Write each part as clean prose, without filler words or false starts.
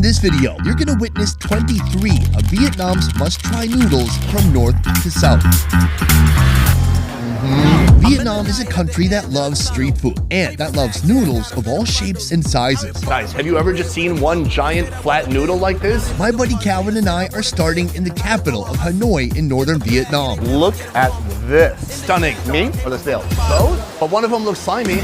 In this video, you're gonna witness 23 of Vietnam's must-try noodles from north to south. Vietnam is a country that loves street food and that loves noodles of all shapes and sizes. Guys, have you ever just seen one giant flat noodle like this? My buddy Calvin and I are starting in the capital of Hanoi in northern Vietnam. Look at this. Stunning. Me or the snail? Both? But one of them looks slimy.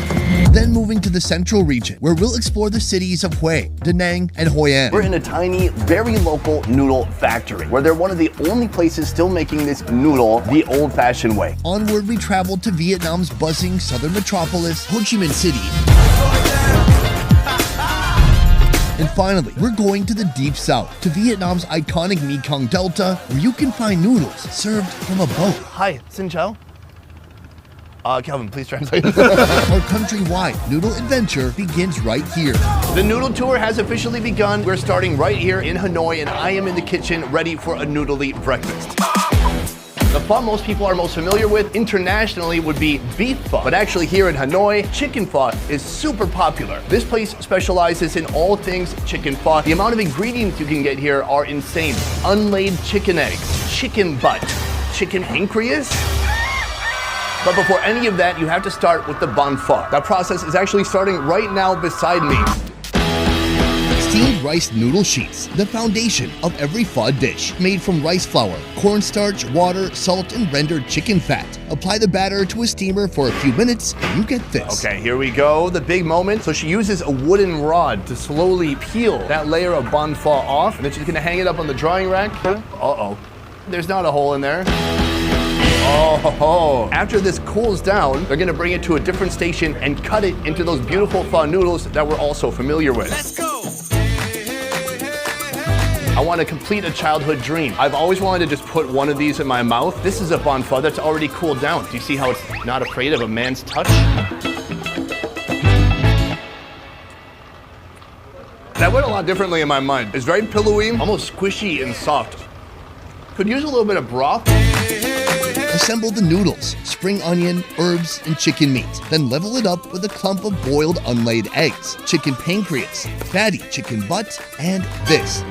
Then moving to the central region, where we'll explore the cities of Hue, Da Nang, and Hoi An. We're in a tiny, very local noodle factory, where they're one of the only places still making this noodle the old-fashioned way. Onward, we travel to Vietnam's buzzing southern metropolis, Ho Chi Minh City. And finally, we're going to the deep south, to Vietnam's iconic Mekong Delta, where you can find noodles served from a boat. Hi, Xin Chao. Calvin, please translate. Our countrywide noodle adventure begins right here. The noodle tour has officially begun. We're starting right here in Hanoi, and I am in the kitchen ready for a noodly breakfast. The pho most people are most familiar with internationally would be beef pho, but actually here in Hanoi, chicken pho is super popular. This place specializes in all things chicken pho. The amount of ingredients you can get here are insane. Unlaid chicken eggs, chicken butt, chicken pancreas. But before any of that, you have to start with the banh pho. That process is actually starting right now beside me. Steamed rice noodle sheets, the foundation of every pho dish. Made from rice flour, cornstarch, water, salt, and rendered chicken fat. Apply the batter to a steamer for a few minutes, and you get this. Okay, here we go, the big moment. So she uses a wooden rod to slowly peel that layer of banh pho off, and then she's gonna hang it up on the drying rack. Uh-oh, there's not a hole in there. Oh, after this cools down, they're gonna bring it to a different station and cut it into those beautiful pho noodles that we're all so familiar with. Let's go! I want to complete a childhood dream. I've always wanted to just put one of these in my mouth. This is a banh pho that's already cooled down. Do you see how it's not afraid of a man's touch? That went a lot differently in my mind. It's very pillowy, almost squishy and soft. Could use a little bit of broth. Assemble the noodles, spring onion, herbs, and chicken meat. Then level it up with a clump of boiled unlaid eggs, chicken pancreas, fatty chicken butt, and this.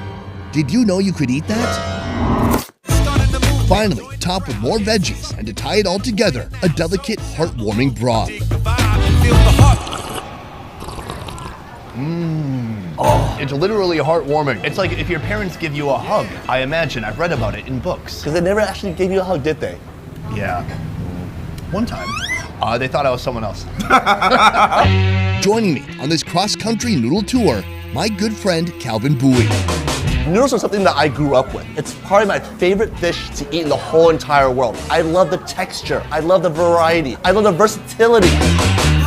Did you know you could eat that? Finally, top with more veggies, and to tie it all together, a delicate, heartwarming broth. Oh, it's literally heartwarming. It's like if your parents give you a hug. I imagine, I've read about it in books. Because they never actually gave you a hug, did they? Yeah. One time. They thought I was someone else. Joining me on this cross-country noodle tour, my good friend Calvin Bowie. Noodles are something that I grew up with. It's probably my favorite dish to eat in the whole entire world. I love the texture. I love the variety. I love the versatility.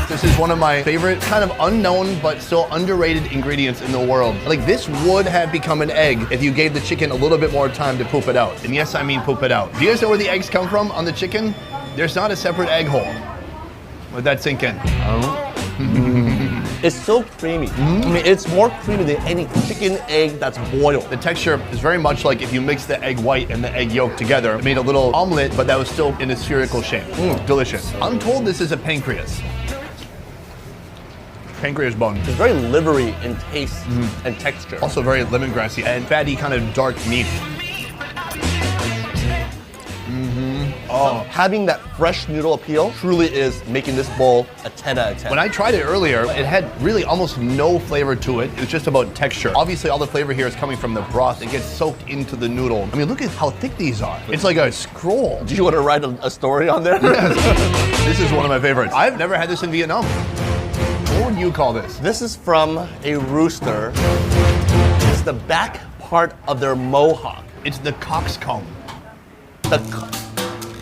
This is one of my favorite, kind of unknown, but still underrated ingredients in the world. Like, this would have become an egg if you gave the chicken a little bit more time to poop it out. And yes, I mean poop it out. Do you guys know where the eggs come from on the chicken? There's not a separate egg hole. Let that sink in. It's so creamy. I mean, it's more creamy than any chicken egg that's boiled. The texture is very much like if you mix the egg white and the egg yolk together. It made a little omelet, but that was still in a spherical shape. Delicious. I'm told this is a pancreas. Pancreas bone. It's very livery in taste and texture. Also very lemongrassy and fatty, kind of dark meat. Oh, having that fresh noodle appeal truly is making this bowl a 10 out of 10. When I tried it earlier, it had really almost no flavor to it. It was just about texture. Obviously, all the flavor here is coming from the broth. It gets soaked into the noodle. I mean, look at how thick these are. It's like a scroll. Do you want to write a story on there? Yes. This is one of my favorites. I've never had this in Vietnam. What would you call this? This is from a rooster. It's the back part of their mohawk. It's the coxcomb.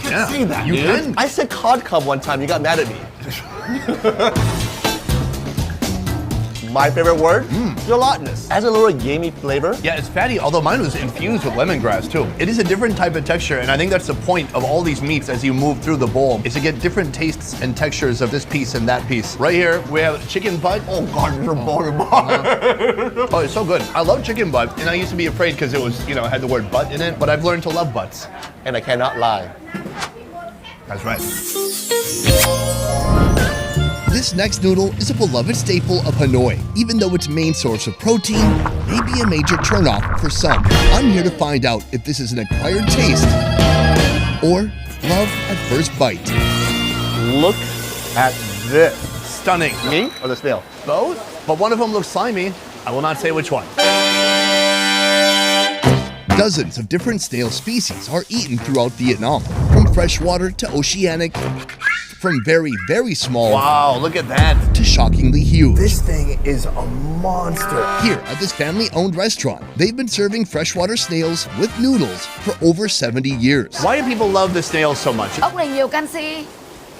Yeah. Say that, you can? I said cod cub one time, you got mad at me. My favorite word? Gelatinous. Has a little gamey flavor. Yeah, it's fatty, although mine was infused with lemongrass too. It is a different type of texture, and I think that's the point of all these meats as you move through the bowl, is to get different tastes and textures of this piece and that piece. Right here, we have chicken butt. Oh God, you're Oh, it's so good. I love chicken butt, and I used to be afraid because it was, had the word butt in it, but I've learned to love butts. And I cannot lie. That's right. This next noodle is a beloved staple of Hanoi, even though its main source of protein may be a major turnoff for some. I'm here to find out if this is an acquired taste or love at first bite. Look at this. Stunning. Me or the snail? Both? But one of them looks slimy. I will not say which one. Dozens of different snail species are eaten throughout Vietnam, from freshwater to oceanic, from very, very small Wow, look at that. to shockingly huge. This thing is a monster. Here at this family-owned restaurant, they've been serving freshwater snails with noodles for over 70 years. Why do people love the snails so much? Ốc này nhiều canxi.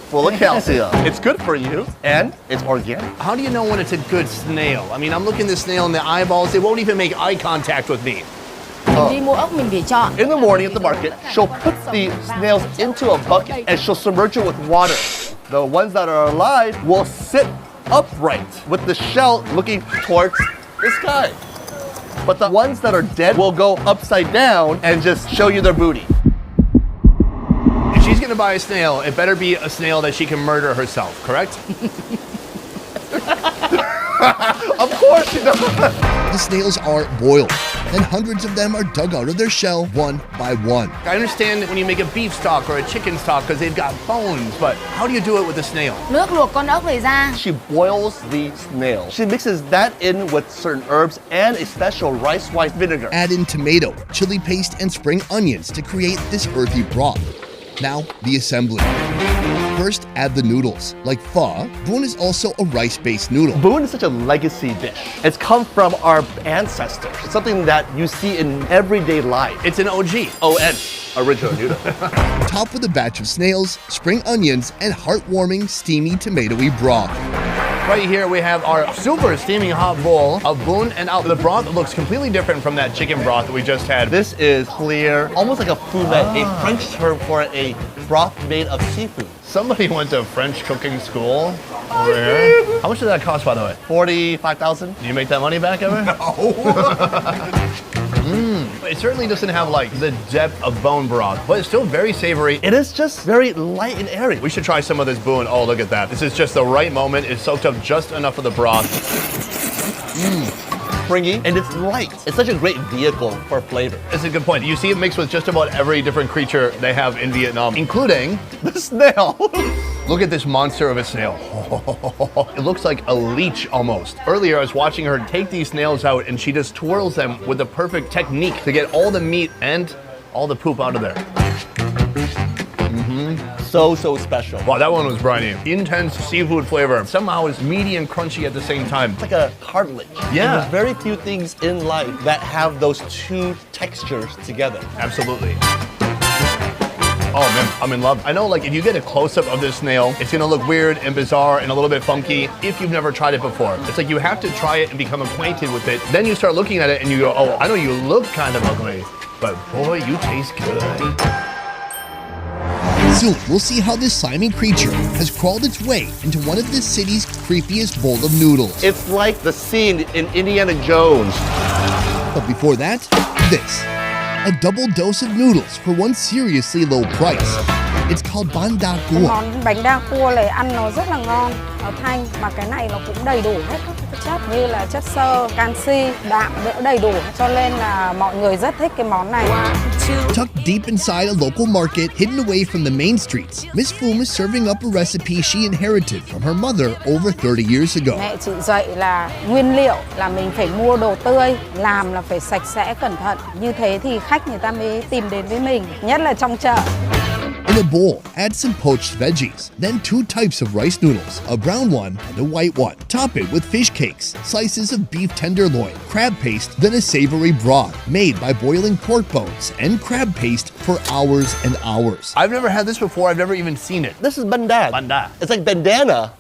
Full of calcium. It's good for you, and it's organic. How do you know when it's a good snail? I mean, I'm looking the snail in the eyeballs. They won't even make eye contact with me. Mình đi mua ốc mình phải chọn. In the morning at the market, she'll put the snails into a bucket and she'll submerge it with water. The ones that are alive will sit upright with the shell looking towards the sky. But the ones that are dead will go upside down and just show you their booty. If she's gonna buy a snail, it better be a snail that she can murder herself, correct? Of course she does. The snails are boiled, and hundreds of them are dug out of their shell one by one. I understand when you make a beef stock or a chicken stock because they've got bones, but how do you do it with a snail? Nước luộc con ốc này ra. She boils the snail. She mixes that in with certain herbs and a special rice wine vinegar. Add in tomato, chili paste, and spring onions to create this earthy broth. Now, the assembly. First, add the noodles. Like pho, bun is also a rice-based noodle. Bun is such a legacy dish. It's come from our ancestors. It's something that you see in everyday life. It's an OG. ON, original noodle. Top with a batch of snails, spring onions, and heartwarming, steamy, tomatoey broth. Right here we have our super steaming hot bowl of bun and out. The broth looks completely different from that chicken broth that we just had. This is clear, almost like a foumet, a French term for a broth made of seafood. Somebody went to French cooking school over here. How much did that cost, by the way? 45,000. Do you make that money back ever? It certainly doesn't have like the depth of bone broth, but it's still very savory. It is just very light and airy. We should try some of this bun. Oh, look at that. This is just the right moment. It's soaked up just enough of the broth. Springy, and it's light. It's such a great vehicle for flavor. That's a good point. You see it mixed with just about every different creature they have in Vietnam, including The snail. look at this monster of a snail. It looks like a leech almost. Earlier, I was watching her take these snails out and she just twirls them with the perfect technique to get all the meat and all the poop out of there. So special. Wow, that one was briny. Intense seafood flavor. Somehow it's meaty and crunchy at the same time. It's like a cartilage. Yeah. And there's very few things in life that have those two textures together. Absolutely. Oh man, I'm in love. I know like if you get a close-up of this snail, it's gonna look weird and bizarre and a little bit funky if you've never tried it before. It's like you have to try it and become acquainted with it. Then you start looking at it and you go, oh, I know you look kind of ugly, but boy, you taste good. Soon, we'll see how this slimy creature has crawled its way into one of this city's creepiest bowl of noodles. It's like the scene in Indiana Jones. But before that, this. A double dose of noodles for one seriously low price. It's called bánh đa cua. Món bánh đa cua này ăn nó rất là ngon, nó thanh, mà cái này nó cũng đầy đủ hết các chất như là chất xơ, canxi, đạm đầy đủ, cho nên là mọi người rất thích cái món này. Tucked deep inside a local market, hidden away from the main streets, Miss Phum is serving up a recipe she inherited from her mother over 30 years ago. Mẹ chị dạy là nguyên liệu là mình phải mua đồ tươi, làm là phải sạch sẽ cẩn thận. Như thế thì khách người ta mới tìm đến với mình, nhất là trong chợ. In a bowl, add some poached veggies, then 2 types of rice noodles, a brown one and a white one. Top it with fish cakes, slices of beef tenderloin, crab paste, then a savory broth made by boiling pork bones and crab paste for hours and hours. I've never had this before. I've never even seen it. This is bandana. Bandana. It's like bandana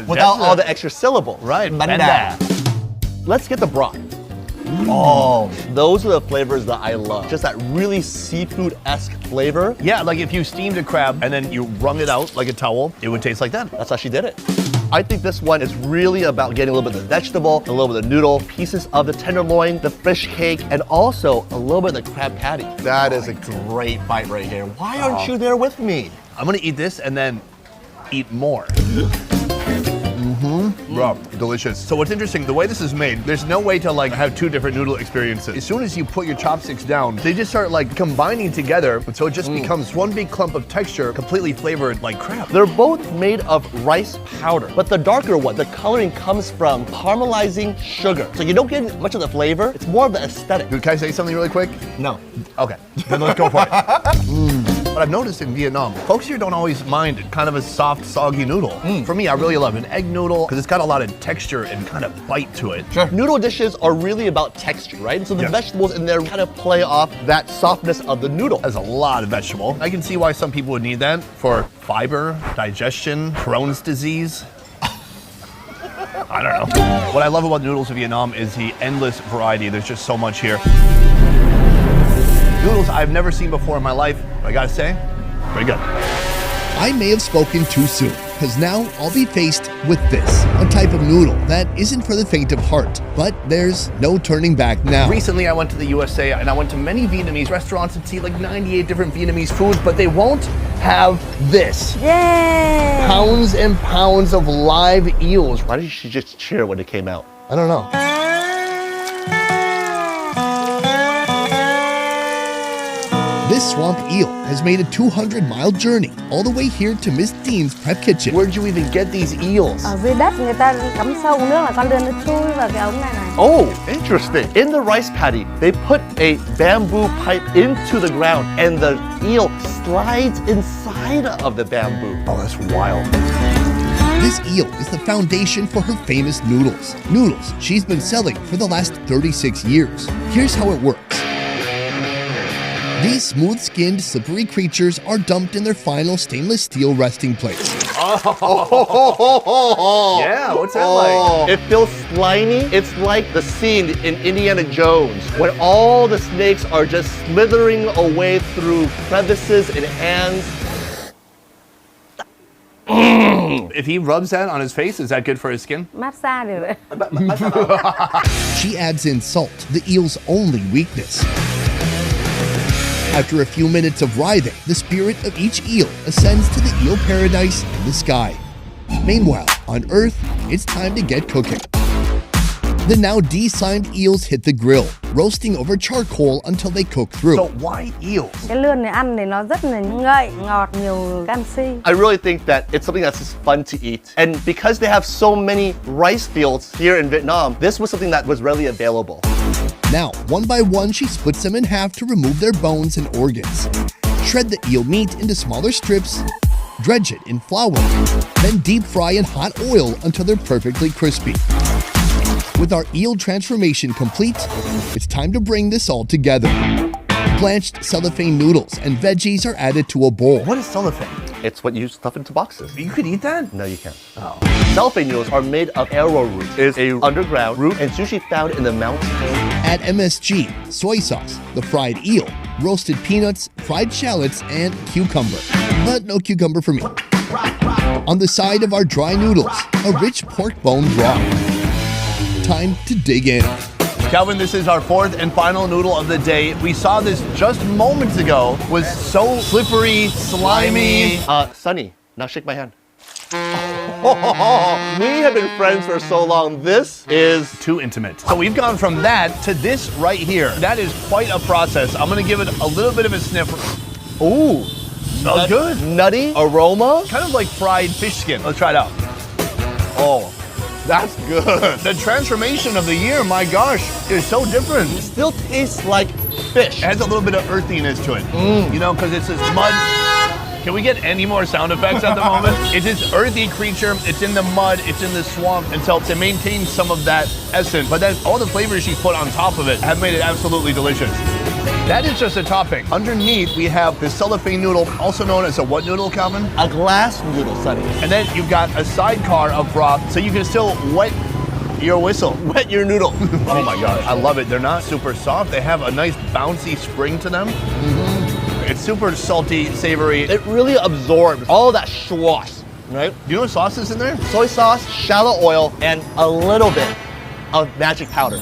without all the extra syllables. Right, Bandana. Let's get the broth. Oh, those are the flavors that I love. Just that really seafood-esque flavor. Yeah, like if you steamed a crab and then you wrung it out like a towel, it would taste like that. That's how she did it. I think this one is really about getting a little bit of the vegetable, a little bit of the noodle, pieces of the tenderloin, the fish cake, and also a little bit of the crab patty. That is a great bite right here. Why aren't you there with me? I'm gonna eat this and then eat more. Bro, delicious. So what's interesting, the way this is made, there's no way to like have two different noodle experiences. As soon as you put your chopsticks down, they just start like combining together, so it just becomes one big clump of texture, completely flavored like crab. They're both made of rice powder, but the darker one, the coloring comes from caramelizing sugar. So you don't get much of the flavor, it's more of the aesthetic. Dude, can I say something really quick? No. Okay, then let's go for it. But I've noticed in Vietnam, folks here don't always mind kind of a soft, soggy noodle. For me, I really love an egg noodle because it's got a lot of texture and kind of bite to it. Sure. Noodle dishes are really about texture, right? So the vegetables in there kind of play off that softness of the noodle. There's a lot of vegetable. I can see why some people would need that for fiber, digestion, Crohn's disease. I don't know. What I love about noodles in Vietnam is the endless variety. There's just so much here. Noodles I've never seen before in my life, but I gotta say, pretty good. I may have spoken too soon, because now I'll be faced with this, a type of noodle that isn't for the faint of heart, but there's no turning back now. Recently, I went to the USA and I went to many Vietnamese restaurants and see like 98 different Vietnamese foods, but they won't have this. Yeah. Pounds and pounds of live eels. Why did she just cheer when it came out? I don't know. This swamp eel has made a 200-mile journey all the way here to Miss Dean's prep kitchen. Where'd you even get these eels? Ở dưới đất người ta cắm sâu nước là con đưa nó chui vào cái ống này này. Oh, interesting. In the rice paddy, they put a bamboo pipe into the ground and the eel slides inside of the bamboo. Oh, that's wild. This eel is the foundation for her famous noodles. Noodles she's been selling for the last 36 years. Here's how it works. These smooth-skinned, slippery creatures are dumped in their final stainless steel resting place. Yeah, what's that like? It feels slimy. It's like the scene in Indiana Jones when all the snakes are just slithering away through crevices and hands. If he rubs that on his face, is that good for his skin? Massage được đấy. She adds in salt, the eel's only weakness. After a few minutes of writhing, the spirit of each eel ascends to the eel paradise in the sky. Meanwhile, on Earth, it's time to get cooking. The now deslimed eels hit the grill, roasting over charcoal until they cook through. So why eels? Cái lươn này ăn thì nó rất là ngậy, ngọt, nhiều canxi. I really think that it's something that's just fun to eat. And because they have so many rice fields here in Vietnam, this was something that was readily available. Now, one by one, she splits them in half to remove their bones and organs. Shred the eel meat into smaller strips, dredge it in flour, then deep fry in hot oil until they're perfectly crispy. With our eel transformation complete, it's time to bring this all together. Blanched cellophane noodles and veggies are added to a bowl. What is cellophane? It's what you stuff into boxes. You could eat that? No, you can't. Oh. Cellophane noodles are made of arrowroot. It's a underground root and it's usually found in the mountains. Add MSG, soy sauce, the fried eel, roasted peanuts, fried shallots, and cucumber. But no cucumber for me. On the side of our dry noodles, a rich pork bone broth. Time to dig in. Calvin, this is our fourth and final noodle of the day. We saw this just moments ago. Was so slippery, slimy. Sunny, now shake my hand. We have been friends for so long. This is too intimate. So we've gone from that to this right here. That is quite a process. I'm gonna give it a little bit of a sniff. ooh, Smells good. nutty aroma. Kind of like fried fish skin. Let's try it out. Oh, that's good. The transformation of the year, my gosh, is so different. It still tastes like fish. It has a little bit of earthiness to it. You know, because it's this mud. Can we get any more sound effects at the moment? It's this earthy creature, it's in the mud, it's in the swamp, and so to maintain some of that essence, but then all the flavors she put on top of it have made it absolutely delicious. That is just a topping. Underneath, we have the cellophane noodle, also known as a what noodle, Calvin? A glass noodle, Sunny. And then you've got a sidecar of broth, so you can still wet your whistle. Wet your noodle. Oh my gosh, I love it. They're not super soft. They have a nice bouncy spring to them. It's super salty, savory. It really absorbs all that sauce, right? You know what sauce is in there? Soy sauce, shallow oil, and a little bit of magic powder.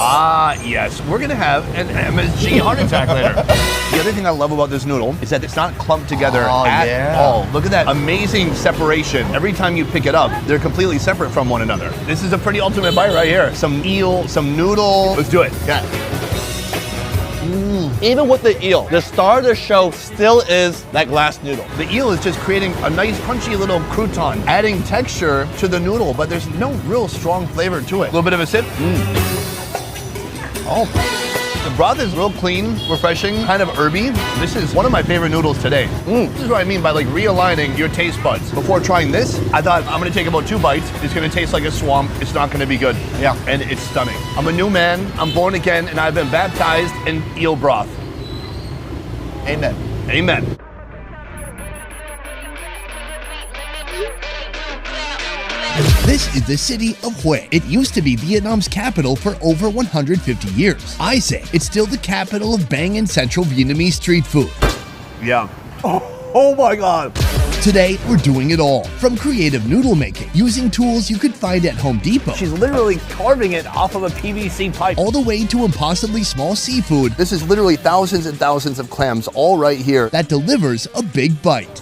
Ah, yes. We're gonna have an MSG heart attack later. The other thing I love about this noodle is that it's not clumped together at all. Look at that amazing separation. Every time you pick it up, they're completely separate from one another. This is a pretty ultimate bite right here. Some eel, some noodle. Let's do it. Yeah. Even with the eel, the star of the show still is that glass noodle. The eel is just creating a nice crunchy little crouton, adding texture to the noodle, but there's no real strong flavor to it. A little bit of a sip. Oh. The broth is real clean, refreshing, kind of herby. This is one of my favorite noodles today. This is what I mean by like realigning your taste buds. Before trying this, I thought I'm gonna take about 2 bites. It's gonna taste like a swamp. It's not gonna be good. Yeah. And it's stunning. I'm a new man, I'm born again, and I've been baptized in eel broth. Amen. Amen. This is the city of Hue. It used to be Vietnam's capital for over 150 years. I say it's still the capital of bangin' central Vietnamese street food. Yeah. Oh my God. Today, we're doing it all. From creative noodle making, using tools you could find at Home Depot, She's literally carving it off of a PVC pipe. all the way to impossibly small seafood This is literally thousands and thousands of clams all right here. that delivers a big bite.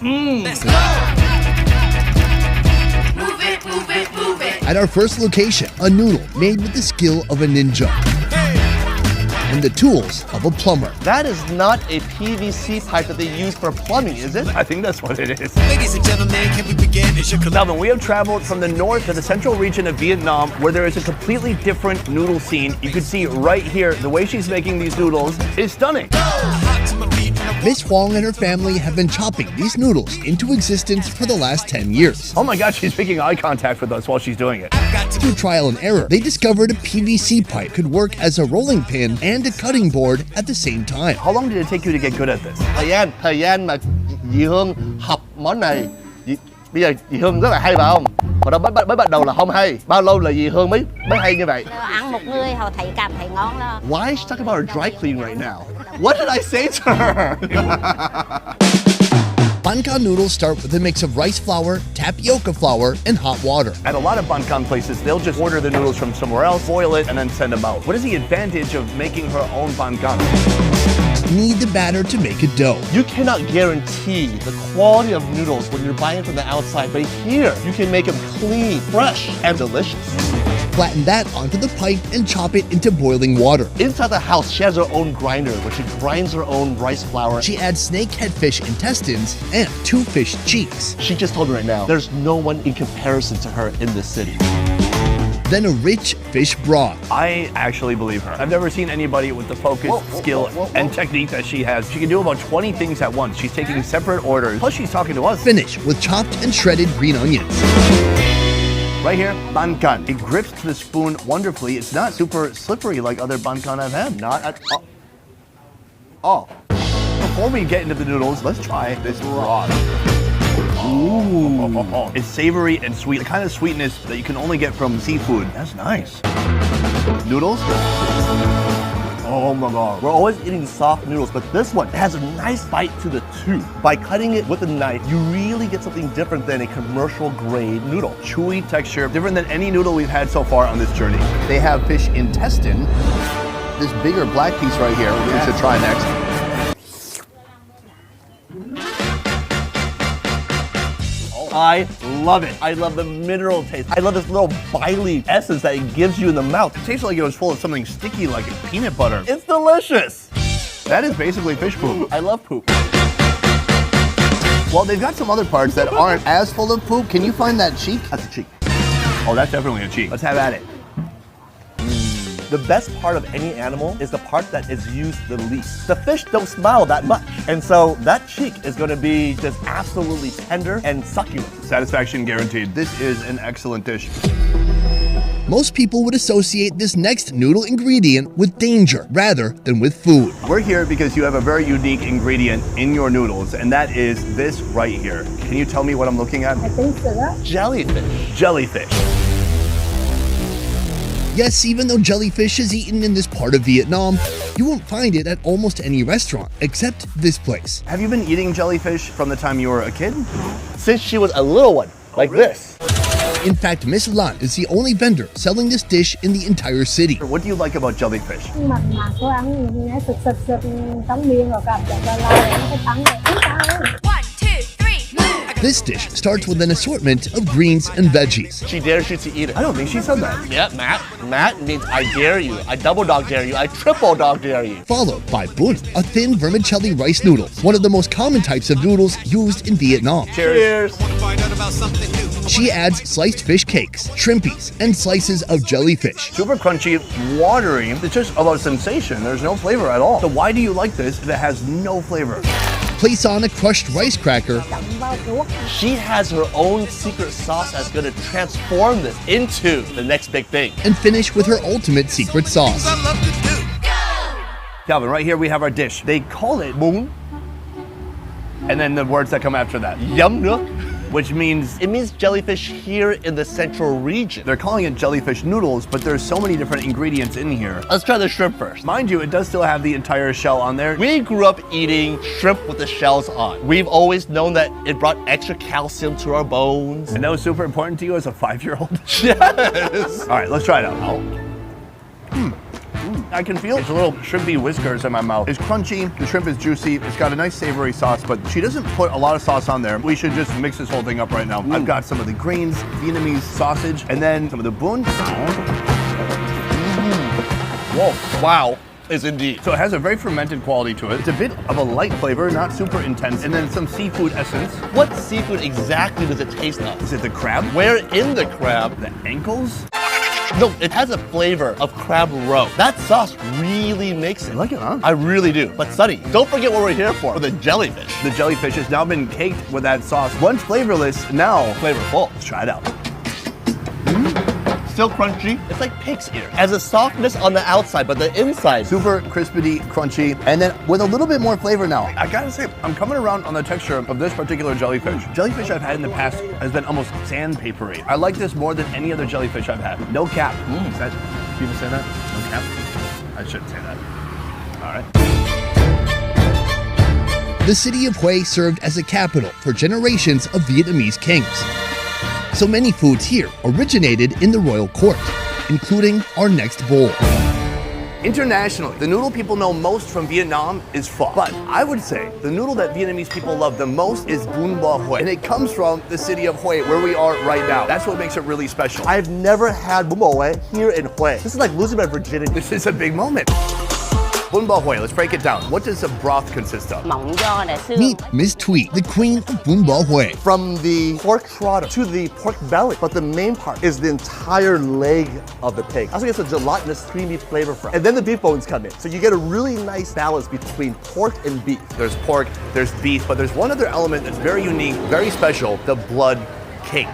At our first location, a noodle made with the skill of a ninja and the tools of a plumber. That is not a PVC pipe that they use for plumbing, is it? I think that's what it is. Ladies and gentlemen, can we begin? It's your Melvin, we have traveled from the north to the central region of Vietnam where there is a completely different noodle scene. You can see right here, the way she's making these noodles is stunning. Miss Huang and her family have been chopping these noodles into existence for the last 10 years. Oh my God, she's making eye contact with us while she's doing it. Through trial and error, they discovered a PVC pipe could work as a rolling pin and a cutting board at the same time. How long did it take you to get good at this? Thời gian mà dì Hương học món này, bây giờ dì Hương rất là hay phải không? Hồi đó mới bắt đầu là không hay. Bao lâu là dì Hương mới hay như vậy? Ăn một người họ thấy cảm thấy ngon đó. Why is she talking about her dry clean right now? What did I say to her? Bangkan noodles start with a mix of rice flour, tapioca flour, and hot water. At a lot of Bangkan places, they'll just order the noodles from somewhere else, boil it, and then send them out. What is the advantage of making her own Bangkan? Need the batter to make a dough. You cannot guarantee the quality of noodles when you're buying from the outside, but here you can make them clean, fresh, and delicious. Flatten that onto the pipe and chop it into boiling water. Inside the house, she has her own grinder where she grinds her own rice flour. She adds snakehead fish intestines and 2 fish cheeks. She just told me right now, there's no one in comparison to her in this city. Then a rich fish broth. I actually believe her. I've never seen anybody with the focus, skill, and technique that she has. She can do about 20 things at once. She's taking separate orders. Plus, she's talking to us. Finish with chopped and shredded green onions. Right here, Bangkan. It grips to the spoon wonderfully. It's not super slippery like other Bangkan I've had. Not at all. Before we get into the noodles, let's try this broth. Ooh. It's savory and sweet, the kind of sweetness that you can only get from seafood. That's nice. Noodles? Oh my God. We're always eating soft noodles, but this one has a nice bite to the tooth. By cutting it with a knife, you really get something different than a commercial grade noodle. Chewy texture, different than any noodle we've had so far on this journey. They have fish intestine. This bigger black piece right here, which we should try next. I love it. I love the mineral taste. I love this little biley essence that it gives you in the mouth. It tastes like it was full of something sticky like peanut butter. It's delicious. That is basically fish poop. I love poop. Well, they've got some other parts that aren't as full of poop. Can you find that cheek? That's a cheek. Oh, that's definitely a cheek. Let's have at it. The best part of any animal is the part that is used the least. The fish don't smile that much. And so that cheek is going to be just absolutely tender and succulent. Satisfaction guaranteed. This is an excellent dish. Most people would associate this next noodle ingredient with danger rather than with food. We're here because you have a very unique ingredient in your noodles, and that is this right here. Can you tell me what I'm looking at? I think so. Jellyfish. Jellyfish. Yes, even though jellyfish is eaten in this part of Vietnam, you won't find it at almost any restaurant except this place. Have you been eating jellyfish from the time you were a kid? Since she was a little one, like this. In fact, Miss Lan is the only vendor selling this dish in the entire city. What do you like about jellyfish? Mặn mà có ăn nghe sực sực sực trong miệng rồi cảm giác là nó cái ăn này ít ăn. This dish starts with an assortment of greens and veggies. She dares you to eat it. I don't think she said that. Yeah, Matt. Matt means I dare you. I double dog dare you. I triple dog dare you. Followed by bun, a thin vermicelli rice noodle, one of the most common types of noodles used in Vietnam. Cheers. Find out about something new. She adds sliced fish cakes, shrimpies, and slices of jellyfish. Super crunchy, watery. It's just about sensation. There's no flavor at all. So why do you like this if it has no flavor? Place on a crushed rice cracker, She has her own secret sauce that's going to transform this into the next big thing. and finish with her ultimate secret sauce. I love to do. Calvin, right here we have our dish. They call it bún, and then the words that come after that, Yum nước. which means It means jellyfish here in the central region. they're calling it jellyfish noodles, but there's so many different ingredients in here. Let's try the shrimp first. Mind you, it does still have the entire shell on there. We grew up eating shrimp with the shells on. We've always known that it brought extra calcium to our bones. And that was super important to you as a 5-year-old? Yes. All right, let's try it out. I can feel it's a little shrimpy whiskers in my mouth. It's crunchy, the shrimp is juicy, it's got a nice savory sauce, but she doesn't put a lot of sauce on there. We should just mix this whole thing up right now. I've got some of the greens, Vietnamese sausage, and then some of the bún. Whoa. Wow. Is indeed. So it has a very fermented quality to it. It's a bit of a light flavor, not super intense, and then some seafood essence. What seafood exactly does it taste of? Is it the crab? Where in the crab? The ankles? No, it has a flavor of crab roe. That sauce really makes it. You like it, huh? I really do. But Sonny, don't forget what we're here for the jellyfish. The jellyfish has now been caked with that sauce. Once flavorless, now Flavorful. let's try it out. Still crunchy. It's like pig's ear. Has a softness on the outside, but the inside. Super crispy, crunchy, and then with a little bit more flavor now. I gotta say, I'm coming around on the texture of this particular jellyfish. Jellyfish I've had in the past has been almost sandpapery. I like this more than any other jellyfish I've had. No cap. Is that, people say that? No cap? I shouldn't say that. All right. The city of Hue served as a capital for generations of Vietnamese kings. So many foods here originated in the royal court, including our next bowl. Internationally, the noodle people know most from Vietnam is pho. But I would say the noodle that Vietnamese people love the most is bún bò Hue. And it comes from the city of Hue, where we are right now. That's what makes it really special. I've never had bún bò Hue here in Hue. This is like losing my virginity. This is a big moment. Bún bò Hue, let's break it down. What does the broth consist of? Mỏng giò là xương. Meet Miss Thuy, the queen of bún bò Hue. From the pork trotter to the pork belly. But the main part is the entire leg of the pig. That's what gets a gelatinous, creamy flavor from. And then the beef bones come in. So you get a really nice balance between pork and beef. There's pork, there's beef, but there's one other element that's very unique, very special, the blood cake.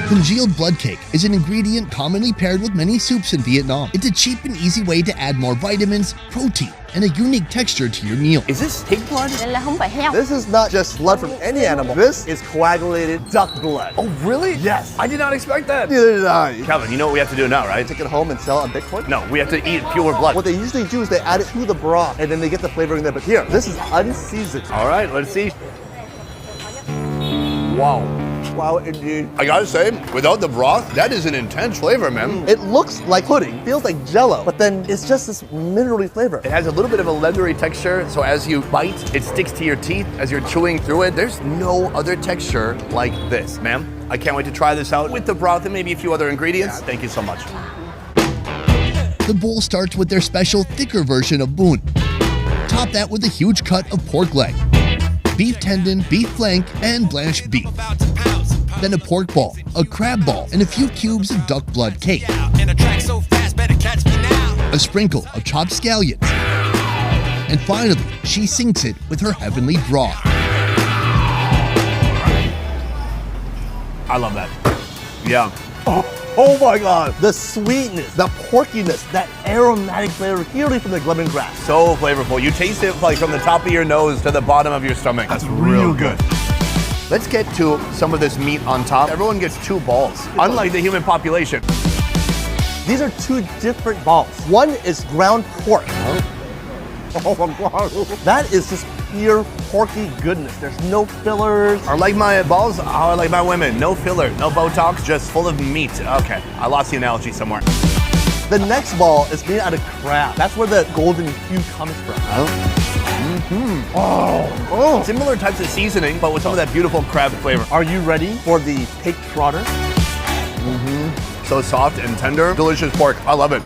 Congealed blood cake is an ingredient commonly paired with many soups in Vietnam. It's a cheap and easy way to add more vitamins, protein, and a unique texture to your meal. Is this pig blood? Đây là không phải heo. This is not just blood from any animal. This is coagulated duck blood. Oh, really? Yes. I did not expect that. Neither did I. Calvin, you know what we have to do now, right? Take it home and sell it on Bitcoin? No, we have to eat pure blood. What they usually do is they add it to the broth and then they get the flavoring there. But here, this is unseasoned. All right, let's see. Wow. Wow, indeed. I gotta say, without the broth, that is an intense flavor, man. It looks like pudding, feels like jello, but then it's just this minerally flavor. It has a little bit of a leathery texture, so as you bite, it sticks to your teeth as you're chewing through it. There's no other texture like this, ma'am. I can't wait to try this out with the broth and maybe a few other ingredients. Thank you so much. The bowl starts with their special thicker version of bún. Top that with a huge cut of pork leg, beef tendon, beef flank, and blanched beef. Then a pork ball, a crab ball, and a few cubes of duck blood cake. A sprinkle of chopped scallions. And finally, she sinks it with her heavenly broth. I love that. Yeah. Oh my God. The sweetness, the porkiness, that aromatic flavor purely from the lemongrass. So flavorful. You taste it like from the top of your nose to the bottom of your stomach. That's real good. Let's get to some of this meat on top. Everyone gets 2 balls, unlike the human population. These are 2 different balls. One is ground pork. Oh my God. That is just pure porky goodness. There's no fillers. Are like my balls, how I like my women. No filler, no Botox, just full of meat. Okay, I lost the analogy somewhere. The next ball is made out of crab. That's where the golden hue comes from. Similar types of seasoning, but with some of that beautiful crab flavor. Are you ready for the pig trotter? So soft and tender, delicious pork. I love it.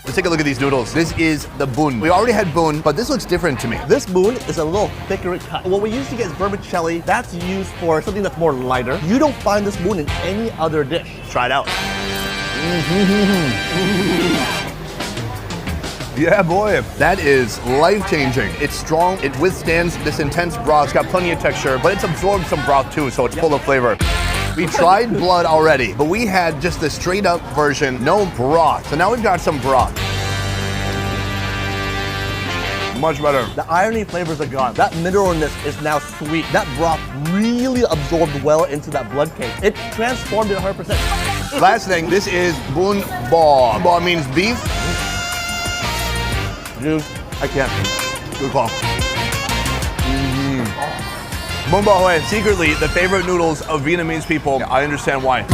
Let's take a look at these noodles. This is the bun. We already had bun, but this looks different to me. This bun is a little thicker cut. What we usually get is vermicelli. That's used for something that's more lighter. You don't find this bun in any other dish. Try it out. Yeah, boy. That is life-changing. It's strong. It withstands this intense broth. It's got plenty of texture, but it's absorbed some broth too, so it's full of flavor. We tried blood already, but we had just the straight-up version, no broth. So now we've got some broth. Much better. The irony flavors are gone. That mineralness is now sweet. That broth really absorbed well into that blood cake. It transformed it 100%. Last thing, this is bun bo. Bo means beef. Dude, I can't. Good call. Bun bo Hue, secretly the favorite noodles of Vietnamese people. I understand why.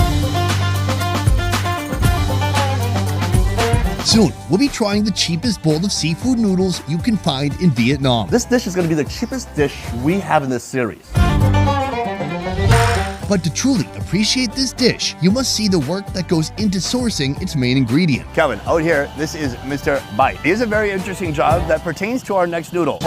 Soon, we'll be trying the cheapest bowl of seafood noodles you can find in Vietnam. This dish is going to be the cheapest dish we have in this series. But to truly appreciate this dish, you must see the work that goes into sourcing its main ingredient. Kevin, out here, this is Mr. Bai. He has a very interesting job that pertains to our next noodle.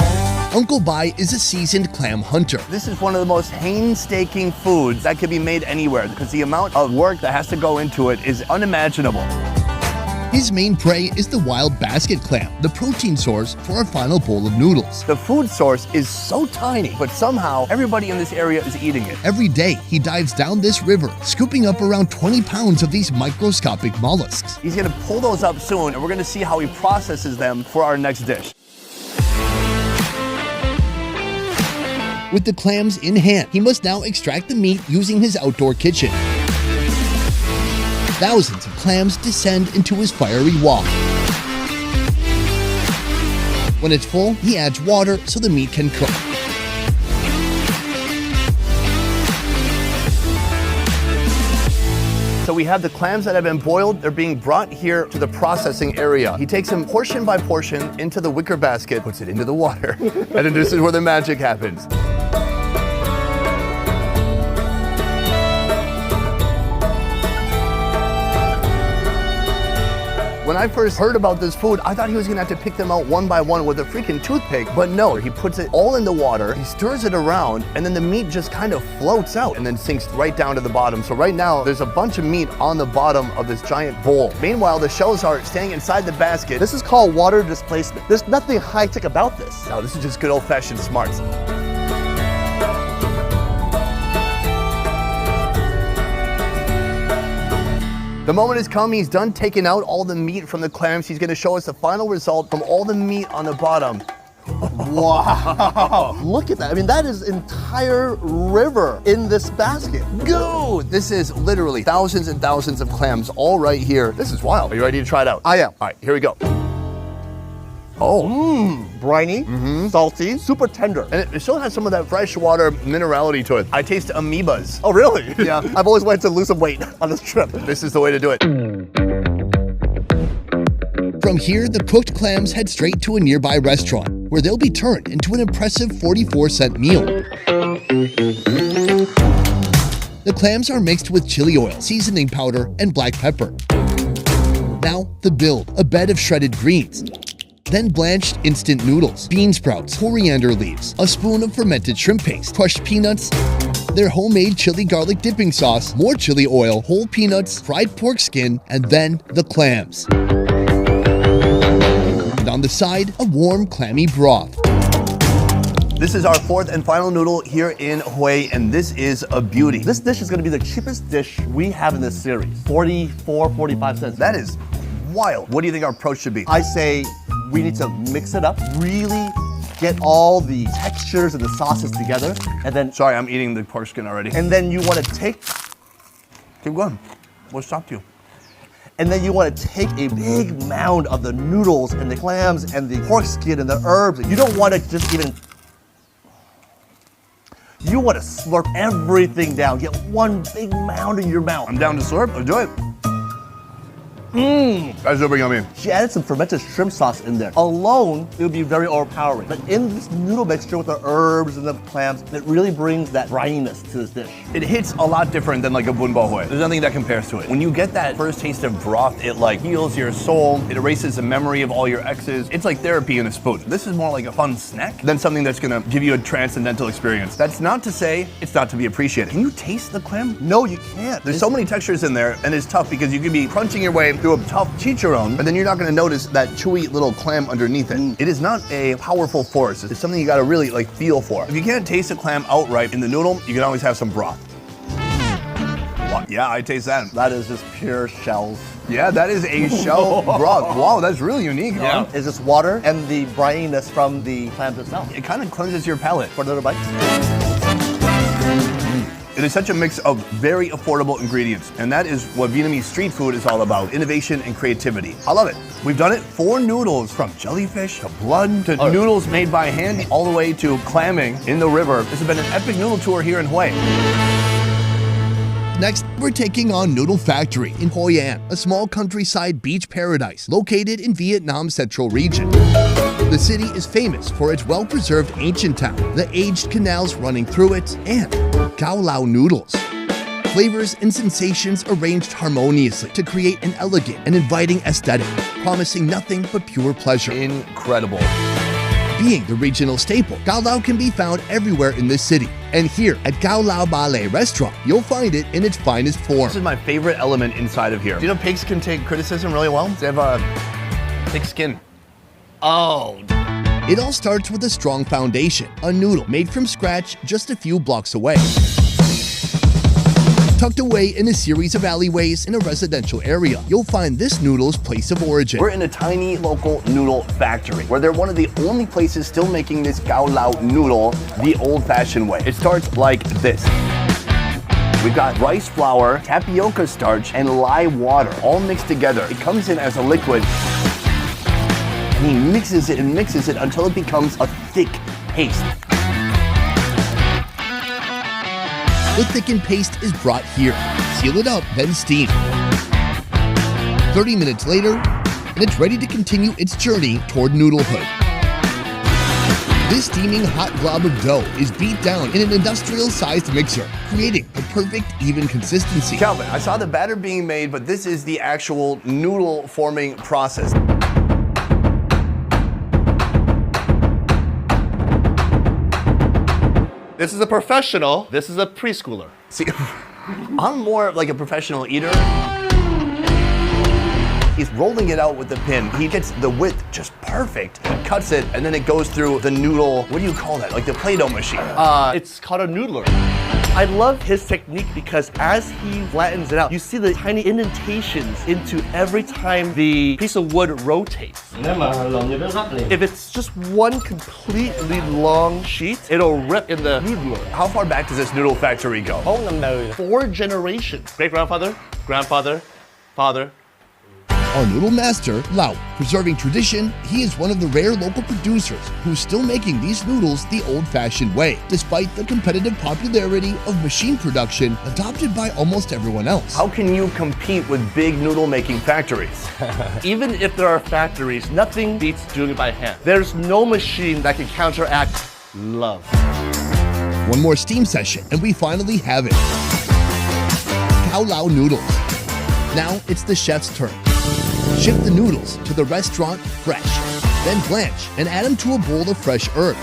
Uncle Bai is a seasoned clam hunter. This is one of the most painstaking foods that can be made anywhere because the amount of work that has to go into it is unimaginable. His main prey is the wild basket clam, the protein source for our final bowl of noodles. The food source is so tiny, but somehow everybody in this area is eating it. Every day, he dives down this river, scooping up around 20 pounds of these microscopic mollusks. He's gonna pull those up soon, and we're gonna see how he processes them for our next dish. With the clams in hand, he must now extract the meat using his outdoor kitchen. Thousands of clams descend into his fiery wok. When it's full, he adds water so the meat can cook. So we have the clams that have been boiled. They're being brought here to the processing area. He takes them portion by portion into the wicker basket, puts it into the water, and then this is where the magic happens. When I first heard about this food, I thought he was gonna have to pick them out one by one with a freaking toothpick, but no, he puts it all in the water, he stirs it around, and then the meat just kind of floats out and then sinks right down to the bottom. So right now, there's a bunch of meat on the bottom of this giant bowl. Meanwhile, the shells are staying inside the basket. This is called water displacement. There's nothing high-tech about this. No, this is just good old-fashioned smarts. The moment has come. He's done taking out all the meat from the clams. He's gonna show us the final result from all the meat on the bottom. Wow, look at that. I mean, that is entire river in this basket. Go! This is literally thousands and thousands of clams all right here. This is wild. Are you ready to try it out? I am. All right, here we go. Oh, briny, salty, super tender. and it still has some of that freshwater minerality to it. I taste amoebas. Oh, really? Yeah. I've always wanted to lose some weight on this trip. This is the way to do it. From here, the cooked clams head straight to a nearby restaurant, where they'll be turned into an impressive 44-cent meal. The clams are mixed with chili oil, seasoning powder, and black pepper. Now, the build, a bed of shredded greens. Then blanched instant noodles, bean sprouts, coriander leaves, a spoon of fermented shrimp paste, crushed peanuts, their homemade chili garlic dipping sauce, more chili oil, whole peanuts, fried pork skin, and then the clams. And on the side, a warm, clammy broth. This is our fourth and final noodle here in Hue, and this is a beauty. This dish is going to be the cheapest dish we have in this series. 45 cents. That is wild. What do you think our approach should be? I say we need to mix it up, really get all the textures and the sauces together, and then Sorry, I'm eating the pork skin already. and then you want to take Keep going. What stopped you? and then you want to take a big mound of the noodles and the clams and the pork skin and the herbs. You don't want to just even You want to slurp everything down, get one big mound in your mouth. I'm down to slurp. Let's do it. That's super yummy. She added some fermented shrimp sauce in there. Alone, it would be very overpowering. But in this noodle mixture with the herbs and the clams, it really brings that brininess to this dish. It hits a lot different than like a bun bo hui. There's nothing that compares to it. When you get that first taste of broth, it like heals your soul. It erases the memory of all your exes. It's like therapy in a spoon. This is more like a fun snack than something that's gonna give you a transcendental experience. That's not to say it's not to be appreciated. Can you taste the clam? No, you can't. There's so many textures in there, and it's tough because you could be crunching your way through a tough chicharron, and then you're not gonna notice that chewy little clam underneath it. It is not a powerful force. It's something you gotta really like feel for. If you can't taste a clam outright in the noodle, you can always have some broth. Wow, yeah, I taste that. That is just pure shells. Yeah, that is a shell broth. Wow, that's really unique. Yeah. It's just water and the brininess from the clams itself. It kind of cleanses your palate. For another bite. It is such a mix of very affordable ingredients, and that is what Vietnamese street food is all about, innovation and creativity. I love it. We've done it 4 noodles, from jellyfish to blood to noodles made by hand, all the way to clamming in the river. This has been an epic noodle tour here in Hue. Next, we're taking on Noodle Factory in Hoi An, a small countryside beach paradise located in Vietnam's central region. The city is famous for its well-preserved ancient town, the aged canals running through it, and Cao Lao noodles. Flavors and sensations arranged harmoniously to create an elegant and inviting aesthetic, promising nothing but pure pleasure. Incredible. Being the regional staple, Cao Lao can be found everywhere in this city. And here at Cao Lao Ballet Restaurant, you'll find it in its finest form. This is my favorite element inside of here. Do you know pigs can take criticism really well? They have a thick skin. Oh. It all starts with a strong foundation, a noodle made from scratch just a few blocks away. Tucked away in a series of alleyways in a residential area, you'll find this noodle's place of origin. We're in a tiny local noodle factory where they're one of the only places still making this Cao Lao noodle the old-fashioned way. It starts like this. We've got rice flour, tapioca starch, and lye water all mixed together. It comes in as a liquid, and he mixes it and mixes it until it becomes a thick paste. The thickened paste is brought here. Seal it up, then steam. 30 minutes later, and it's ready to continue its journey toward noodlehood. This steaming hot glob of dough is beat down in an industrial-sized mixer, creating the perfect even consistency. Calvin, I saw the batter being made, but this is the actual noodle forming process. This is a professional, this is a preschooler. See, I'm more like a professional eater. He's rolling it out with the pin. He gets the width just perfect, cuts it, and then it goes through the noodle, what do you call that? Like the Play-Doh machine. It's called a noodler. I love his technique because as he flattens it out, you see the tiny indentations into every time the piece of wood rotates. If it's just one completely long sheet, it'll rip in the noodler. How far back does this noodle factory go? 4 generations. Great-grandfather, grandfather, father. Our noodle master, Lao, preserving tradition, he is one of the rare local producers who's still making these noodles the old-fashioned way, despite the competitive popularity of machine production adopted by almost everyone else. How can you compete with big noodle making factories? Even if there are factories, nothing beats doing it by hand. There's no machine that can counteract love. One more steam session, and we finally have it. Cao Lao noodles. Now it's the chef's turn. Ship the noodles to the restaurant fresh, then blanch and add them to a bowl of fresh herbs.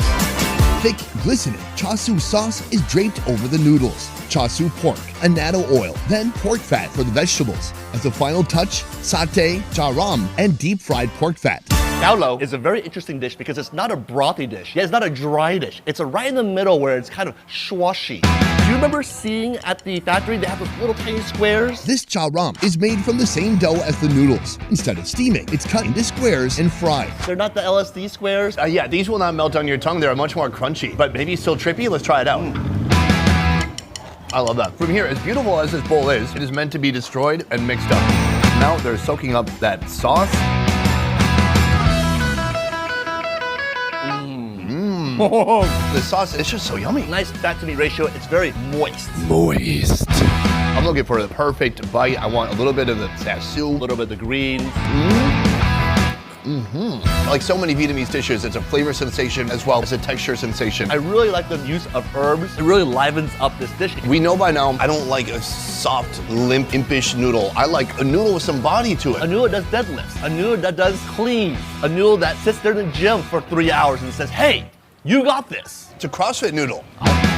Thick, glistening char siu sauce is draped over the noodles. Char siu pork, annatto oil, then pork fat for the vegetables. As a final touch, satay, char ram, and deep-fried pork fat. Cao Lao is a very interesting dish because it's not a brothy dish. Yeah, it's not a dry dish. It's a right in the middle where it's kind of swashy. Do you remember seeing at the factory they have those little tiny squares? This char ram is made from the same dough as the noodles. Instead of steaming, it's cut into squares and fried. They're not the LSD squares? Yeah, these will not melt on your tongue. They're much more crunchy, but maybe still trippy. Let's try it out. I love that. From here, as beautiful as this bowl is, it is meant to be destroyed and mixed up. Now they're soaking up that sauce. The sauce is just so yummy. Nice fat to meat ratio. It's very moist. Moist. I'm looking for the perfect bite. I want a little bit of the A sasu. little bit of the greens. Like so many Vietnamese dishes, it's a flavor sensation as well as a texture sensation. I really like the use of herbs. It really livens up this dish. We know by now I don't like a soft, limp, impish noodle. I like a noodle with some body to A it. noodle that does deadlifts. A noodle that does clean. A noodle that sits there in the gym for 3 hours and says, hey, you got this. It's a CrossFit noodle.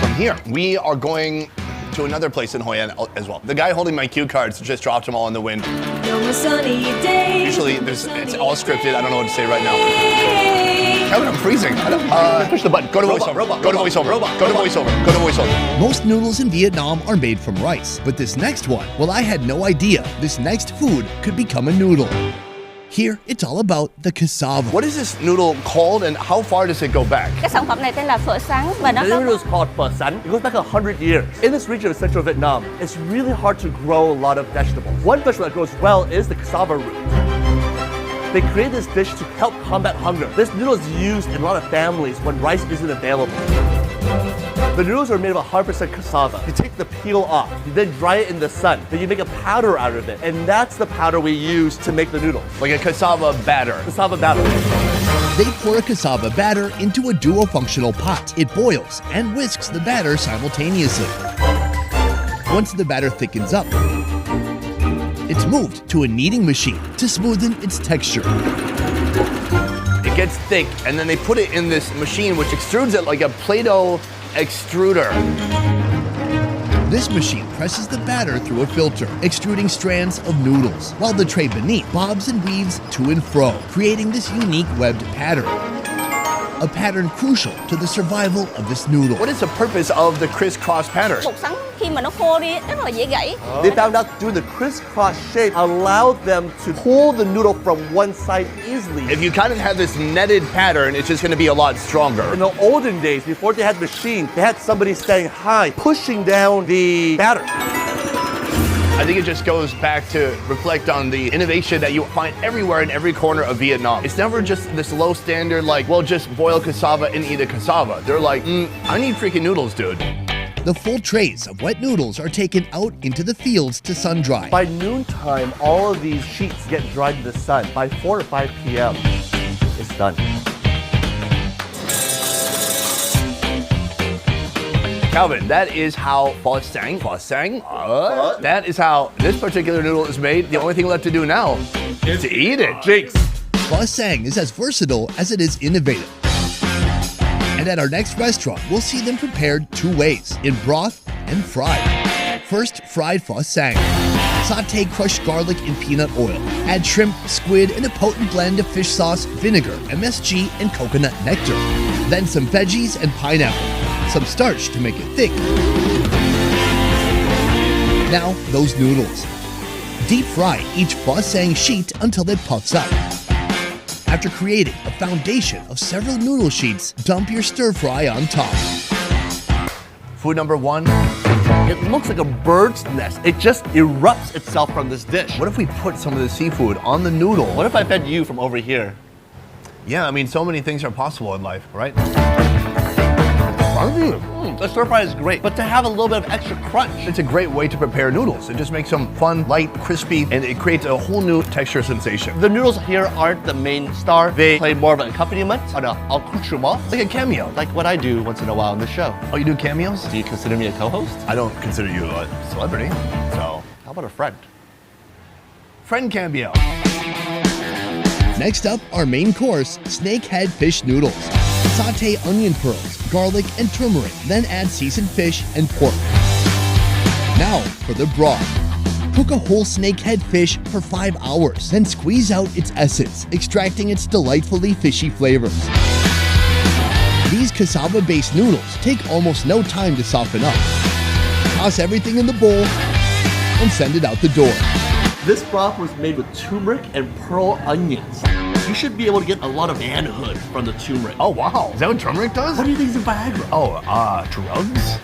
From here, we are going to another place in Hoi An as well. The guy holding my cue cards just dropped them all in the wind. Usually it's all scripted. I don't know what to say right now. Kevin, I'm freezing. Push the button. Go to voiceover. Go to voiceover. Go to voiceover. Go to voiceover. Most noodles in Vietnam are made from rice, but this next one, well, I had no idea this next food could become a noodle. Here, it's all about the cassava. What is this noodle called and how far does it go back? Cái sản phẩm này tên là phở sắn và nó The có noodle is called pho sắn. It goes back 100 years. In this region of central Vietnam, it's really hard to grow a lot of vegetables. One vegetable that grows well is the cassava root. They created this dish to help combat hunger. This noodle is used in a lot of families when rice isn't available. The noodles are made of 100% cassava. You take the peel off, you then dry it in the sun, then you make a powder out of it, and that's the powder we use to make the noodles. Like a cassava batter. Cassava batter. They pour a cassava batter into a duo-functional pot. It boils and whisks the batter simultaneously. Once the batter thickens up, it's moved to a kneading machine to smoothen its texture. It gets thick and then they put it in this machine which extrudes it like a Play-Doh extruder. This machine presses the batter through a filter, extruding strands of noodles, while the tray beneath bobs and weaves to and fro, creating this unique webbed pattern. A pattern crucial to the survival of this noodle. What is the purpose of the crisscross pattern? bột sắn khi mà nó khô đi rất là dễ gãy. They found out doing the crisscross shape allowed them to pull the noodle from one side easily. If you kind of have this netted pattern, it's just going to be a lot stronger. In the olden days, before they had machines, they had somebody standing high, pushing down the batter. I think it just goes back to reflect on the innovation that you find everywhere in every corner of Vietnam. It's never just this low standard like, well, just boil cassava and eat a cassava. They're like, I need freaking noodles, dude. The full trays of wet noodles are taken out into the fields to sun dry. By noontime, all of these sheets get dried in the sun. By 4 or 5 p.m., it's done. Calvin, that is how pho sang, that is how this particular noodle is made. The only thing left to do now is to eat it. Jinx. Pho Sang is as versatile as it is innovative. And at our next restaurant, we'll see them prepared 2 ways, in broth and fried. First, fried pho sang. Saute crushed garlic in peanut oil. Add shrimp, squid, and a potent blend of fish sauce, vinegar, MSG, and coconut nectar. Then some veggies and pineapple. Some starch to make it thick. Now, those noodles. Deep fry each pho sang sheet until it puffs up. After creating a foundation of several noodle sheets, dump your stir fry on top. Food number 1. It looks like a bird's nest. It just erupts itself from this dish. What if we put some of the seafood on the noodle? What if I fed you from over here? Yeah, I mean, so many things are possible in life, right? The stir fry is great, but to have a little bit of extra crunch. It's a great way to prepare noodles. It just makes them fun, light, crispy, and it creates a whole new texture sensation. The noodles here aren't the main star. They play more of an accompaniment, an accoutrement, Like a cameo. like what I do once in a while on the show. Oh, you do cameos? Do you consider me a co-host? I don't consider you a celebrity, so. How about a friend? Friend cameo. Next up, our main course, snakehead fish noodles. Saute onion pearls, garlic, and turmeric, then add seasoned fish and pork. Now for the broth. Cook a whole snakehead fish for 5 hours, then squeeze out its essence, extracting its delightfully fishy flavors. These cassava-based noodles take almost no time to soften up. Toss everything in the bowl and send it out the door. This broth was made with turmeric and pearl onions. You should be able to get a lot of manhood from the turmeric. Oh, wow. Is that what turmeric does? What do you think is in Viagra? Oh, drugs?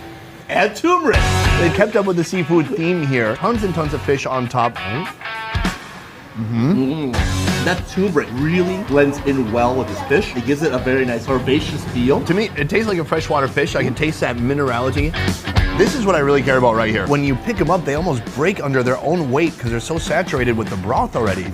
And turmeric. They kept up with the seafood theme here. Tons and tons of fish on top. That turmeric really blends in well with this fish. It gives it a very nice herbaceous feel. To me, it tastes like a freshwater fish. I can taste that minerality. This is what I really care about right here. When you pick them up, they almost break under their own weight because they're so saturated with the broth already.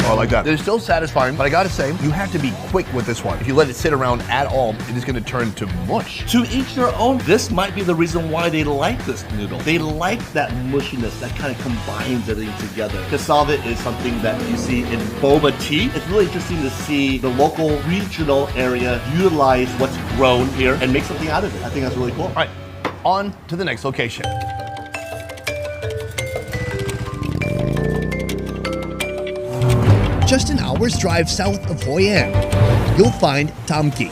Oh, I like that. They're still satisfying, but I gotta say, you have to be quick with this one. If you let it sit around at all, it is gonna turn to mush. To each their own. This might be the reason why they like this noodle. They like that mushiness that kind of combines everything together. Cassava is something that you see in boba tea. It's really interesting to see the local regional area utilize what's grown here and make something out of it. I think that's really cool. All right, on to the next location. Just an hour's drive south of Hoi An, you'll find Tam Ki.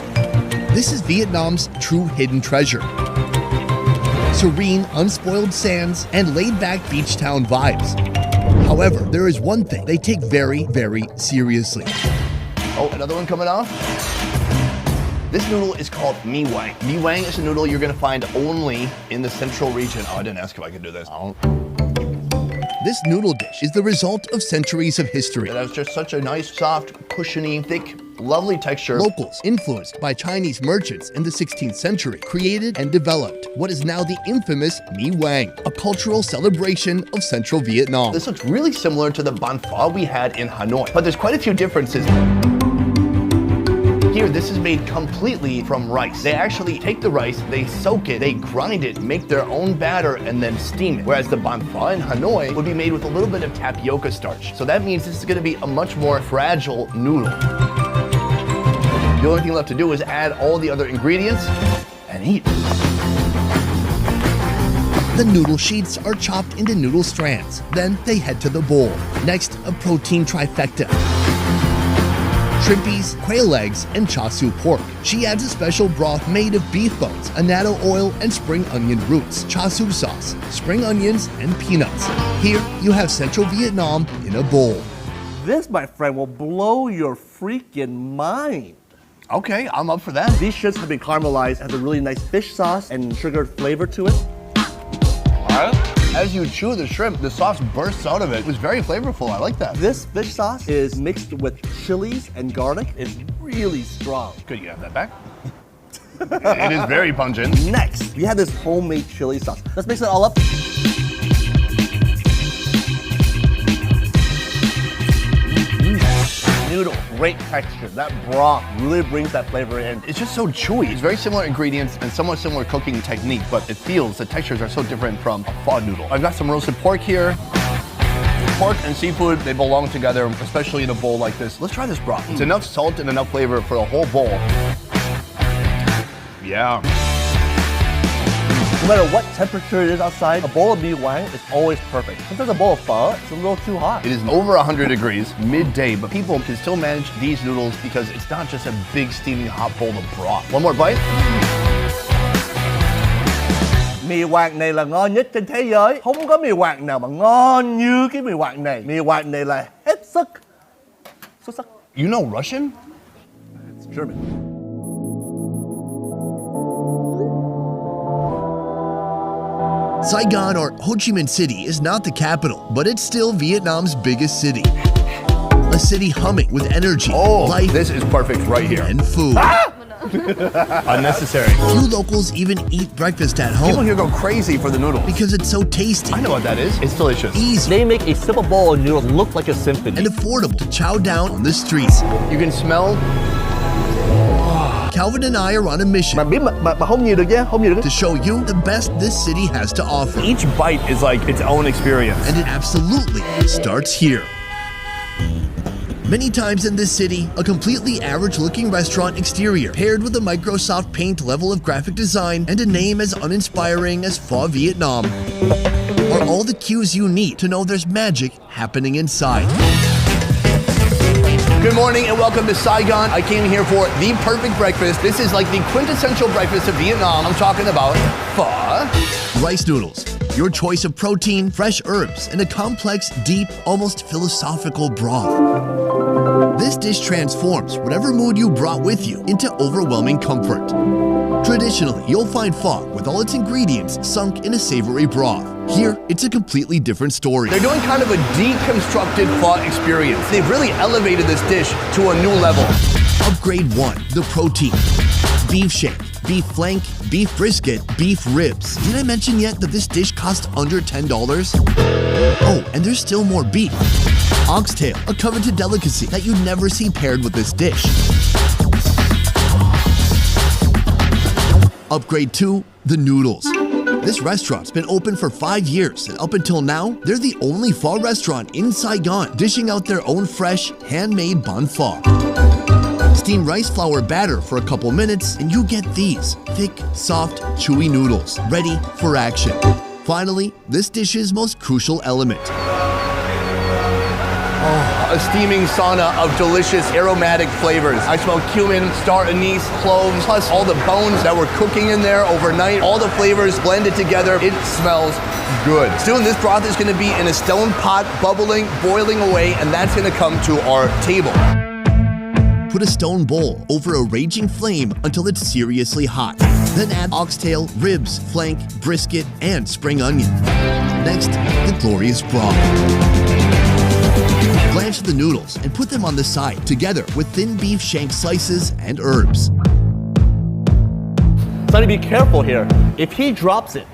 This is Vietnam's true hidden treasure. Serene, unspoiled sands and laid-back beach town vibes. However, there is one thing they take very, very seriously. Oh, another one coming off. This noodle is called Mi Wang. Mi Wang is a noodle you're gonna find only in the central region. Oh, I didn't ask if I could do this. This noodle dish is the result of centuries of history. It has just such a nice, soft, cushiony, thick, lovely texture. Locals, influenced by Chinese merchants in the 16th century, created and developed what is now the infamous Mi Wang, a cultural celebration of central Vietnam. This looks really similar to the banh pho we had in Hanoi, but there's quite a few differences. Here, this is made completely from rice. They actually take the rice, they soak it, they grind it, make their own batter, and then steam it. Whereas the banh pho in Hanoi would be made with a little bit of tapioca starch. So that means this is gonna be a much more fragile noodle. The only thing left to do is add all the other ingredients and eat. The noodle sheets are chopped into noodle strands. Then they head to the bowl. Next, a protein trifecta. Shrimpies, quail eggs, and char siu pork. She adds a special broth made of beef bones, annatto oil, and spring onion roots, char siu sauce, spring onions, and peanuts. Here, you have Central Vietnam in a bowl. This, my friend, will blow your freaking mind. Okay, I'm up for that. These shrimps have been caramelized, have a really nice fish sauce and sugared flavor to it. All right. As you chew the shrimp, the sauce bursts out of it. It was very flavorful. I like that. This fish sauce is mixed with chilies and garlic. It's really strong. Good, you have that back? It is very pungent. Next, we have this homemade chili sauce. Let's mix it all up. Noodle, great texture. That broth really brings that flavor in. It's just so chewy. It's very similar ingredients and somewhat similar cooking technique, but it feels, the textures are so different from a pho noodle. I've got some roasted pork here. Pork and seafood, they belong together, especially in a bowl like this. Let's try this broth. It's enough salt and enough flavor for the whole bowl. Yeah. No matter what temperature it is outside, a bowl of Mi Wang is always perfect. Sometimes a bowl of pho, it's a little too hot. It is over 100 degrees midday, but people can still manage these noodles because it's not just a big steaming hot bowl of broth. One more bite. Mì Quảng này là ngon nhất trên thế giới. Không có mì Quảng nào mà ngon như cái mì Quảng này. Mì Quảng này là hết sức. Xuất sắc. You know Russian? It's German. Saigon, or Ho Chi Minh City, is not the capital, but it's still Vietnam's biggest city. A city humming with energy, life, this is perfect right here. and food. Unnecessary. Few locals even eat breakfast at People home here go crazy for the noodles. because it's so tasty, I know what that is. It's delicious. easy, They make a simple bowl of noodles look like a symphony. and affordable to chow down on the streets. You can smell. Calvin and I are on a mission Mà biết mà không nhiều được nhé, không nhiều được. to show you the best this city has to offer. Each bite is like its own experience. And it absolutely starts here. Many times in this city, a completely average-looking restaurant exterior paired with a Microsoft Paint level of graphic design and a name as uninspiring as Pho Vietnam are all the cues you need to know there's magic happening inside. Good morning and welcome to Saigon. I came here for the perfect breakfast. This is like the quintessential breakfast of Vietnam. I'm talking about pho. Rice noodles, your choice of protein, fresh herbs, and a complex, deep, almost philosophical broth. This dish transforms whatever mood you brought with you into overwhelming comfort. Traditionally, you'll find pho with all its ingredients sunk in a savory broth. Here, it's a completely different story. They're doing kind of a deconstructed pho experience. They've really elevated this dish to a new level. Upgrade 1, the protein. Beef shank, beef flank, beef brisket, beef ribs. Did I mention yet that this dish costs under $10? Oh, and there's still more beef. Oxtail, a coveted delicacy that you'd never see paired with this dish. Upgrade 2, the noodles. This restaurant's been open for 5 years, and up until now, they're the only pho restaurant in Saigon dishing out their own fresh, handmade bun pho. Steam rice flour batter for a couple minutes, and you get these thick, soft, chewy noodles, ready for action. Finally, this dish's most crucial element. A steaming sauna of delicious aromatic flavors. I smell cumin, star anise, cloves, plus all the bones that were cooking in there overnight. All the flavors blended together. It smells good. Soon this broth is going to be in a stone pot, bubbling, boiling away, and that's going to come to our table. Put a stone bowl over a raging flame until it's seriously hot. Then add oxtail, ribs, flank, brisket, and spring onion. Next, the glorious broth. Blanch the noodles and put them on the side together with thin beef shank slices and herbs. Sonny, be careful here. If he drops it,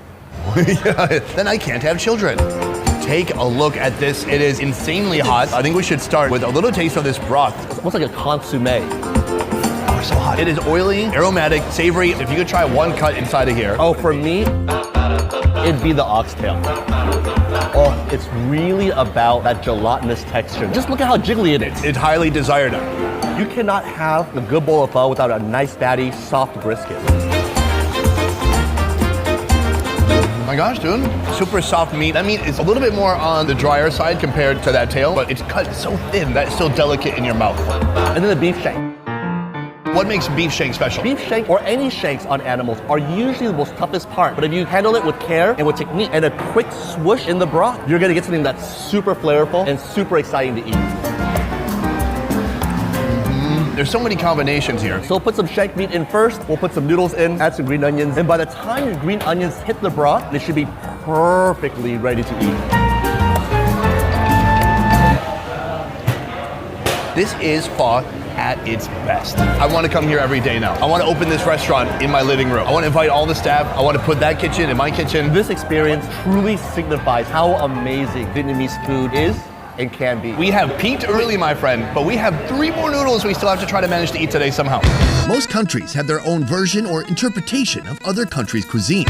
Yeah, then I can't have children. Take a look at this. It is insanely hot. I think we should start with a little taste of this broth. it's almost like a consomme. Oh, it's so hot. It is oily, aromatic, savory. If you could try one cut inside of here. Oh, for me, it'd be the oxtail. Oh, it's really about that gelatinous texture. Just look at how jiggly it is. It's highly desired. You cannot have a good bowl of pho without a nice, fatty, soft brisket. Oh my gosh, dude. Super soft meat. That meat is a little bit more on the drier side compared to that tail, but it's cut so thin that it's still delicate in your mouth. And then the beef shank. What makes beef shank special? Beef shank or any shanks on animals are usually the most toughest part. But if you handle it with care and with technique and a quick swoosh in the broth, you're gonna get something that's super flavorful and super exciting to eat. There's so many combinations here. So we'll put some shank meat in first, we'll put some noodles in, add some green onions, and by the time your green onions hit the broth, they should be perfectly ready to eat. This is pho at its best. I want to come here every day now. I want to open this restaurant in my living room. I want to invite all the staff. I want to put that kitchen in my kitchen. This experience truly signifies how amazing Vietnamese food is and can be. We have peaked early, my friend, but we have 3 more noodles we still have to try to manage to eat today somehow. Most countries have their own version or interpretation of other countries' cuisine.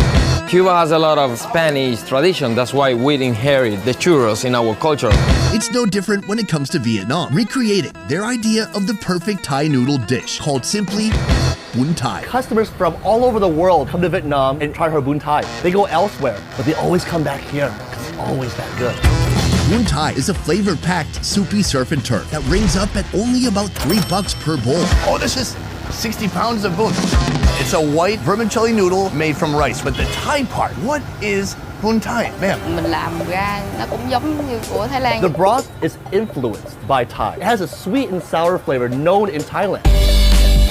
Cuba has a lot of Spanish tradition. That's why we inherit the churros in our culture. It's no different when it comes to Vietnam, recreating their idea of the perfect Thai noodle dish called simply bun Thai. Customers from all over the world come to Vietnam and try her bun Thai. They go elsewhere, but they always come back here because it's always that good. Bun Thai is a flavor-packed, soupy surf and turf that rings up at only about $3 per bowl. Oh, this is 60 pounds of bun. It's a white vermicelli noodle made from rice, but the Thai part, what is bun Thai, ma'am? Mình làm ra nó cũng giống như của Thái Lan. The broth is influenced by Thai. It has a sweet and sour flavor known in Thailand.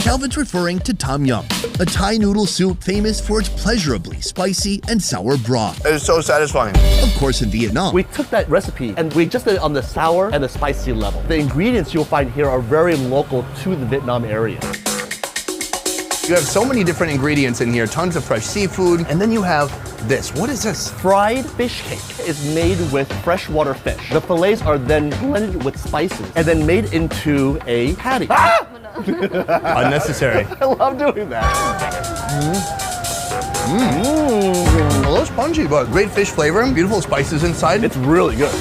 Calvin's referring to Tom Yum, a Thai noodle soup famous for its pleasurably spicy and sour broth. It is so satisfying. Of course, in Vietnam, We took that recipe and we just did it on the sour and the spicy level. The ingredients you'll find here are very local to the Vietnam area. You have so many different ingredients in here, tons of fresh seafood, and then you have this. What is this? Fried fish cake is made with freshwater fish. The fillets are then blended with spices and then made into a patty. Ah! Unnecessary. I love doing that. A little spongy, but great fish flavor, beautiful spices inside. It's really good.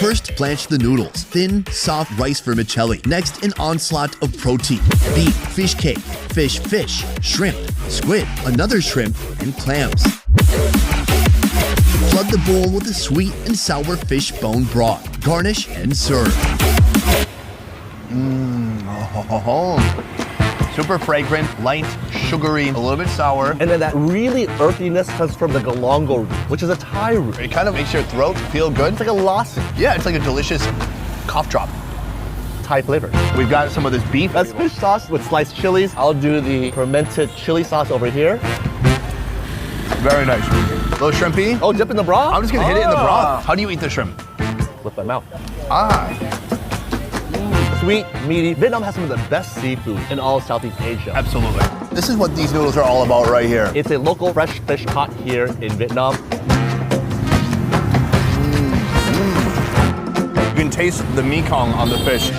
first blanch the noodles, thin, soft rice vermicelli. Next, an onslaught of protein. Beef, fish cake, fish, shrimp, squid, another shrimp, and clams. Flood the bowl with a sweet and sour fish bone broth. Garnish and serve. Super fragrant, light, sugary, a little bit sour. And then that really earthiness comes from the galongo root, which is a Thai root. It kind of makes your throat feel good. It's like a lozenge. Yeah, it's like a delicious cough drop. Thai flavor. We've got some of this beef. That's fish sauce with sliced chilies. I'll do the fermented chili sauce over here. Very nice. Little shrimpy. Oh, dip in the broth? I'm just gonna hit it in the broth. How do you eat the shrimp? With my mouth. Ah. Sweet, meaty. Vietnam has some of the best seafood in all Southeast Asia. Absolutely. This is what these noodles are all about right here. It's a local fresh fish caught here in Vietnam. You can taste the Mekong on the fish.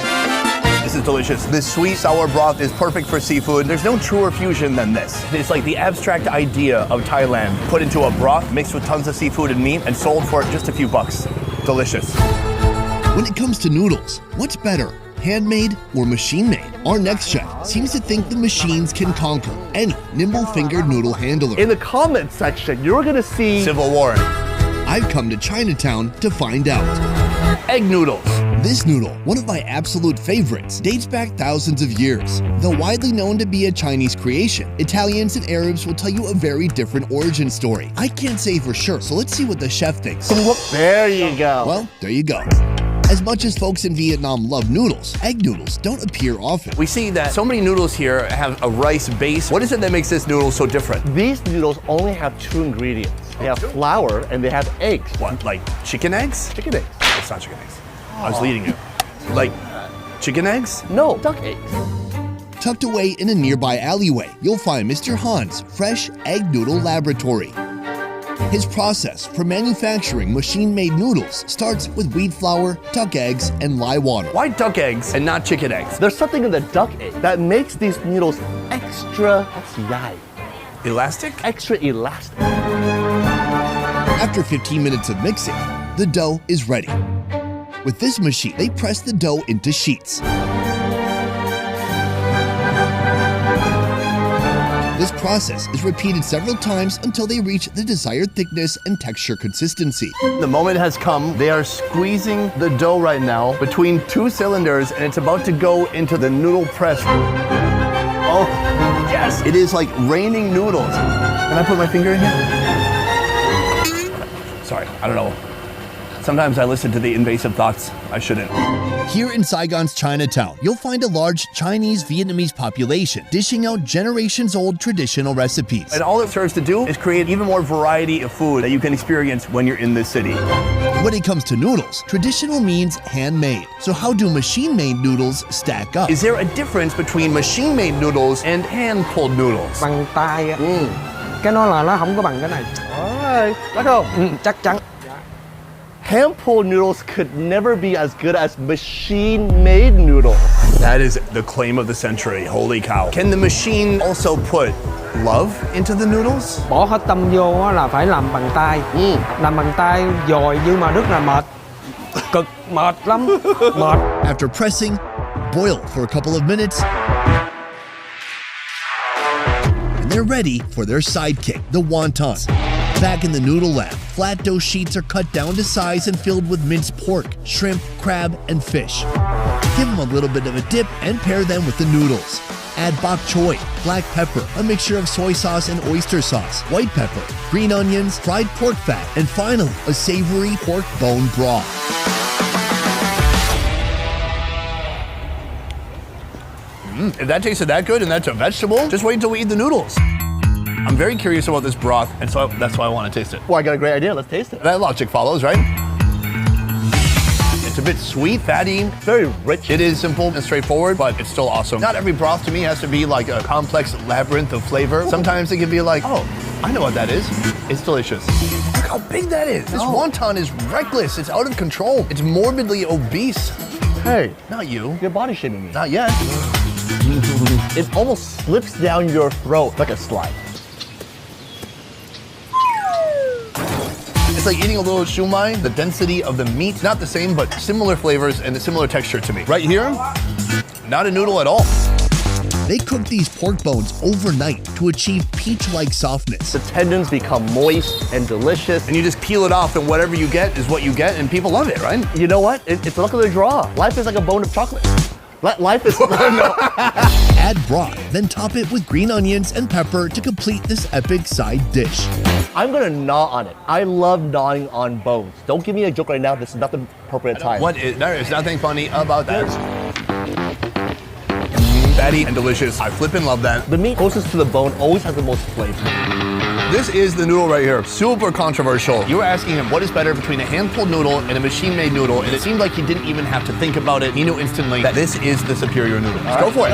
This is delicious. This sweet sour broth is perfect for seafood. There's no truer fusion than this. It's like the abstract idea of Thailand put into a broth mixed with tons of seafood and meat and sold for just a few bucks. Delicious. When it comes to noodles, what's better, handmade or machine-made? Our next chef seems to think the machines can conquer any nimble-fingered noodle handler. In the comment section, you're gonna see Civil War. I've come to Chinatown to find out. Egg noodles. This noodle, one of my absolute favorites, dates back thousands of years. Though widely known to be a Chinese creation, Italians and Arabs will tell you a very different origin story. I can't say for sure, so let's see what the chef thinks. There you go. Well, there you go. As much as folks in Vietnam love noodles, egg noodles don't appear often. We see that so many noodles here have a rice base. What is it that makes this noodle so different? These noodles only have 2 ingredients. They have flour and they have eggs. What, like chicken eggs? Chicken eggs. It's not chicken eggs. I was leading you. Like chicken eggs? No, duck eggs. Tucked away in a nearby alleyway, you'll find Mr. Han's Fresh Egg Noodle Laboratory. His process for manufacturing machine-made noodles starts with wheat flour, duck eggs, and lye water. Why duck eggs and not chicken eggs? There's something in the duck egg that makes these noodles extra Elastic? extra elastic. After 15 minutes of mixing, the dough is ready. With this machine, they press the dough into sheets. This process is repeated several times until they reach the desired thickness and texture consistency. The moment has come. They are squeezing the dough right now between 2 cylinders and it's about to go into the noodle press. Oh, yes! It is like raining noodles. Can I put my finger in here? Sorry, I don't know. Sometimes I listen to the invasive thoughts. I shouldn't. Here in Saigon's Chinatown, you'll find a large Chinese-Vietnamese population dishing out generations-old traditional recipes. And all it serves to do is create even more variety of food that you can experience when you're in this city. When it comes to noodles, traditional means handmade. So how do machine-made noodles stack up? Is there a difference between machine-made noodles and hand-pulled noodles? Bằng tay á. Cái nó không có bằng cái này. Alright, let's go. Chắc chắn. Hand-pulled noodles could never be as good as machine-made noodles. That is the claim of the century. Holy cow. Can the machine also put love into the noodles? Bỏ hết tâm vô á là phải làm bằng tay. Làm bằng tay dồi nhưng mà rất là mệt. Cực mệt lắm. Mệt. After pressing, boil for a couple of minutes. And they're ready for their sidekick, the wontons. Back in the noodle lab, flat dough sheets are cut down to size and filled with minced pork, shrimp, crab, and fish. Give them a little bit of a dip and pair them with the noodles. Add bok choy, black pepper, a mixture of soy sauce and oyster sauce, white pepper, green onions, fried pork fat, and finally, a savory pork bone broth. If that tasted that good and that's a vegetable, just wait until we eat the noodles. I'm very curious about this broth, and so that's why I want to taste it. Well, I got a great idea. Let's taste it. That logic follows, right? It's a bit sweet, fatty, Very rich. It is simple and straightforward, but it's still awesome. Not every broth to me has to be like a complex labyrinth of flavor. Sometimes it can be like, oh, I know what that is. It's delicious. Look how big that is. This wonton is reckless. It's out of control. It's morbidly obese. Hey, Not you. you're body shaming me. Not yet. It almost slips down your throat like a slide. It's like eating a little shumai. The density of the meat, not the same, but similar flavors and a similar texture to me. Right here, not a noodle at all. They cook these pork bones overnight to achieve peach-like softness. The tendons become moist and delicious. And you just peel it off, and whatever you get is what you get, and people love it, right? You know what? It's luck of the draw. Life is like a bone of chocolate. Life is... Add broth, then top it with green onions and pepper to complete this epic side dish. I'm gonna gnaw on it. I love gnawing on bones. Don't give me a joke right now. This is not the appropriate time. There is nothing funny about that. Fatty and delicious. I flippin' love that. The meat closest to the bone always has the most flavor. This is the noodle right here. Super controversial. You were asking him what is better between a hand-pulled noodle and a machine-made noodle, and it seemed like he didn't even have to think about it. He knew instantly that this is the superior noodle. Let's go for it.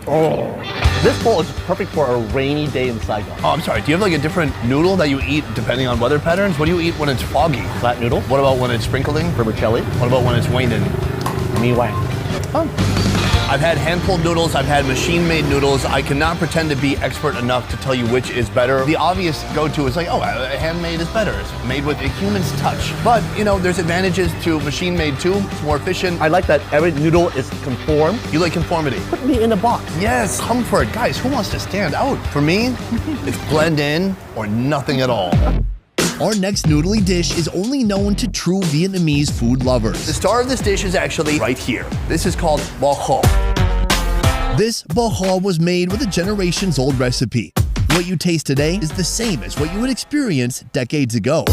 Oh. This bowl is perfect for a rainy day in Saigon. Oh, I'm sorry. Do you have like a different noodle that you eat depending on weather patterns? What do you eat when it's foggy? Flat noodle. What about when it's sprinkling? Vermicelli. What about when it's waning? Mi wang. I've had hand-pulled noodles, I've had machine-made noodles. I cannot pretend to be expert enough to tell you which is better. The obvious go-to is like, oh, handmade is better. It's made with a human's touch. But, you know, there's advantages to machine-made too. It's more efficient. I like that every noodle is conformed. You like conformity. Put me in a box. Yes, comfort. Guys, who wants to stand out? For me, it's blend in or nothing at all. Our next noodly dish is only known to true Vietnamese food lovers. The star of this dish is actually right here. This is called Bo Ho. This Bo Ho was made with a generations-old recipe. What you taste today is the same as what you would experience decades ago.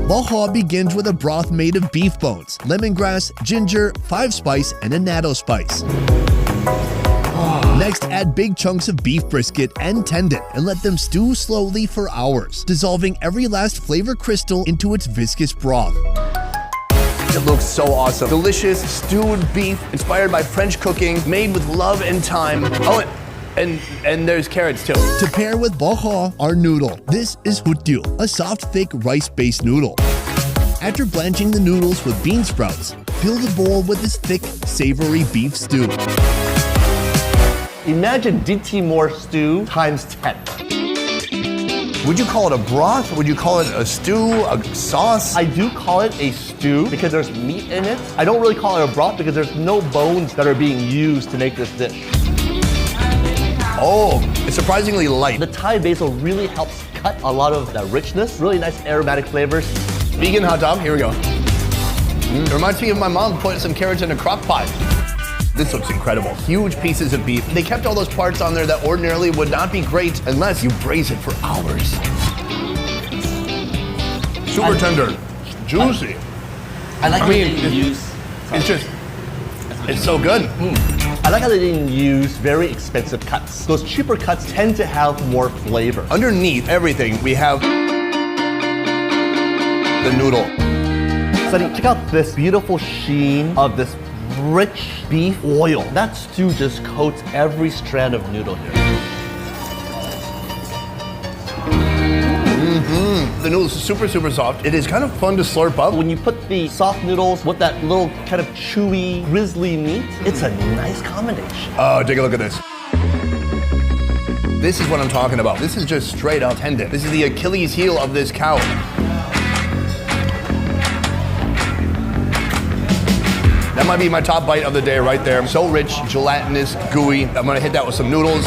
Bo Ho begins with a broth made of beef bones, lemongrass, ginger, 5-spice, and a natto spice. Next, add big chunks of beef brisket and tendon and let them stew slowly for hours, dissolving every last flavor crystal into its viscous broth. It looks so awesome. Delicious stewed beef inspired by French cooking, made with love and time. Oh, and there's carrots too. To pair with Bo Ho, our noodle. This is hut diu, a soft, thick rice-based noodle. After blanching the noodles with bean sprouts, fill the bowl with this thick, savory beef stew. Imagine DT Moore stew times 10. Would you call it a broth? Would you call it a stew, a sauce? I do call it a stew because there's meat in it. I don't really call it a broth because there's no bones that are being used to make this dish. Oh, it's surprisingly light. The Thai basil really helps cut a lot of that richness. Really nice aromatic flavors. Vegan hot dog, here we go. It reminds me of my mom putting some carrots in a crock pot. This looks incredible. Huge pieces of beef. They kept all those parts on there that ordinarily would not be great unless you braise it for hours. Super tender, juicy. I like how they didn't use. It's so good. I like how they didn't use very expensive cuts. Those cheaper cuts tend to have more flavor. Underneath everything, we have the noodle. Sonny, check out this beautiful sheen of this rich beef oil. That stew just coats every strand of noodle here. The noodles are super, super soft. It is kind of fun to slurp up. When you put the soft noodles with that little kind of chewy, grizzly meat, it's a nice combination. Oh, take a look at this. This is what I'm talking about. This is just straight up tendon. This is the Achilles heel of this cow. That might be my top bite of the day right there. So rich, gelatinous, gooey. I'm gonna hit that with some noodles.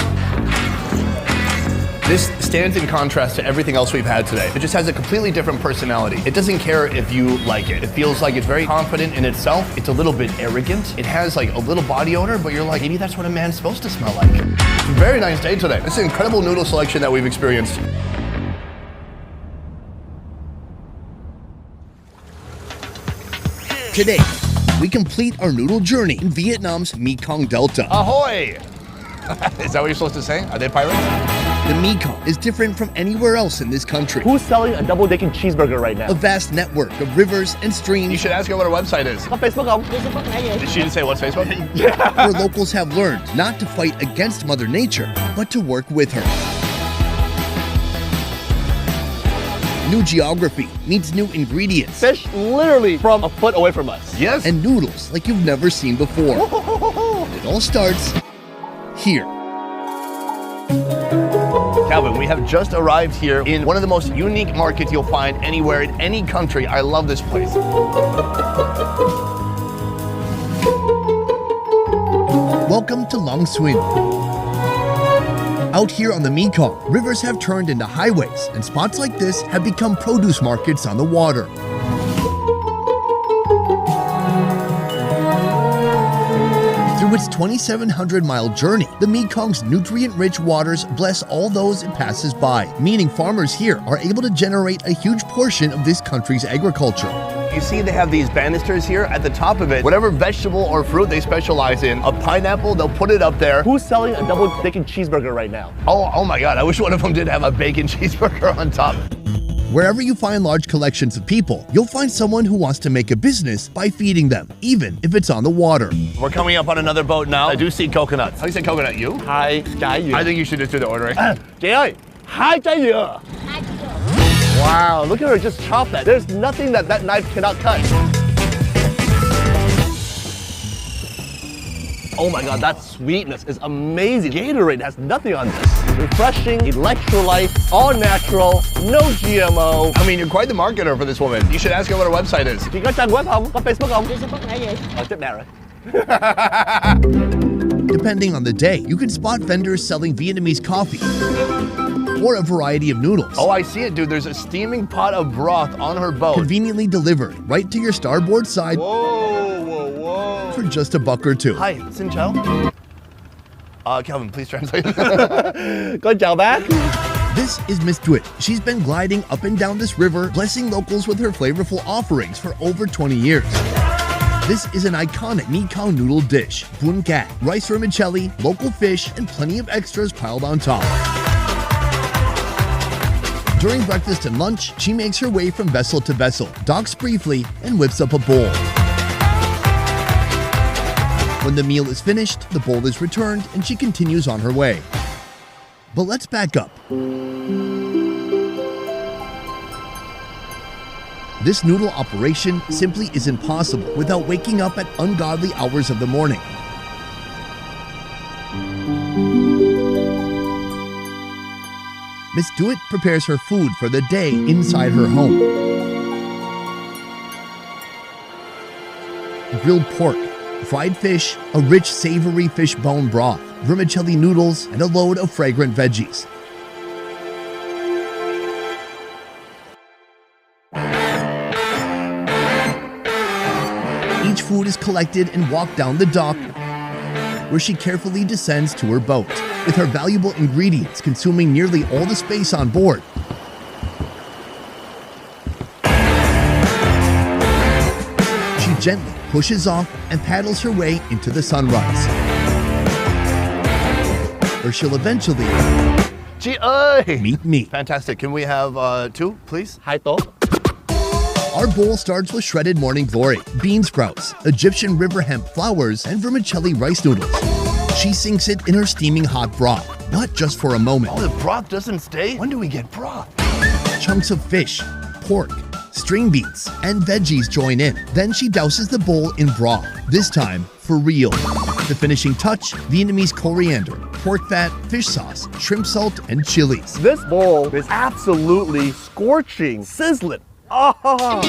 This stands in contrast to everything else we've had today. It just has a completely different personality. It doesn't care if you like it. It feels like it's very confident in itself. It's a little bit arrogant. It has like a little body odor, but you're like, maybe that's what a man's supposed to smell like. It's a very nice day today. It's an incredible noodle selection that we've experienced. Today, we complete our noodle journey in Vietnam's Mekong Delta. Ahoy! Is that what you're supposed to say? Are they pirates? The Mekong is different from anywhere else in this country. Who's selling a double-decker cheeseburger right now? A vast network of rivers and streams. You should ask her what her website is. Có Facebook không? She didn't say what's Facebook? Where locals have learned not to fight against Mother Nature, but to work with her. New geography means new ingredients. Fish literally from a foot away from us. Yes. And noodles like you've never seen before. It all starts here. Calvin, we have just arrived here in one of the most unique markets you'll find anywhere in any country. I love this place. Welcome to Long Xuyen. Out here on the Mekong, rivers have turned into highways, and spots like this have become produce markets on the water. Through its 2,700-mile journey, the Mekong's nutrient-rich waters bless all those it passes by, meaning farmers here are able to generate a huge portion of this country's agriculture. You see they have these banisters here at the top of it. Whatever vegetable or fruit they specialize in, a pineapple, they'll put it up there. Who's selling a double bacon cheeseburger right now? Oh my God, I wish one of them did have a bacon cheeseburger on top. Wherever you find large collections of people, you'll find someone who wants to make a business by feeding them, even if it's on the water. We're coming up on another boat now. I do see coconuts. How do you say coconut? You? Hai trái dừa. I think you should just do the ordering. Chị ơi, hai trái dừa. Wow, look at her just chop that. There's nothing that knife cannot cut. Oh my God, that sweetness is amazing. Gatorade has nothing on this. Refreshing, electrolyte, all natural, no GMO. I mean, you're quite the marketer for this woman. You should ask her what her website is. Chị có trang web không? Có Facebook không? Facebook là gì? Tiếp nè rồi. Depending on the day, you can spot vendors selling Vietnamese coffee or a variety of noodles. Oh, I see it, dude. There's a steaming pot of broth on her boat. Conveniently delivered right to your starboard side. Whoa. For just $1 or $2. Hi, Xin Chao. Calvin, please translate. Con chào bác. This is Miss Duet. She's been gliding up and down this river, blessing locals with her flavorful offerings for over 20 years. This is an iconic Mekong noodle dish. Bun cat, rice vermicelli, local fish, and plenty of extras piled on top. During breakfast and lunch, she makes her way from vessel to vessel, docks briefly, and whips up a bowl. When the meal is finished, the bowl is returned, and she continues on her way. But let's back up. This noodle operation simply isn't possible without waking up at ungodly hours of the morning. Miss Duet prepares her food for the day inside her home. Grilled pork, fried fish, a rich savory fish bone broth, vermicelli noodles, and a load of fragrant veggies. Each food is collected and walked down the dock, where she carefully descends to her boat, with her valuable ingredients consuming nearly all the space on board. She gently pushes off and paddles her way into the sunrise, where she'll eventually meet me. Fantastic. Can we have two, please? Hai tô. Our bowl starts with shredded morning glory, bean sprouts, Egyptian river hemp flowers, and vermicelli rice noodles. She sinks it in her steaming hot broth, but just for a moment. Oh, the broth doesn't stay? When do we get broth? Chunks of fish, pork, string beans, and veggies join in. Then she douses the bowl in broth, this time for real. The finishing touch, Vietnamese coriander, pork fat, fish sauce, shrimp salt, and chilies. This bowl is absolutely scorching, sizzling. Oh.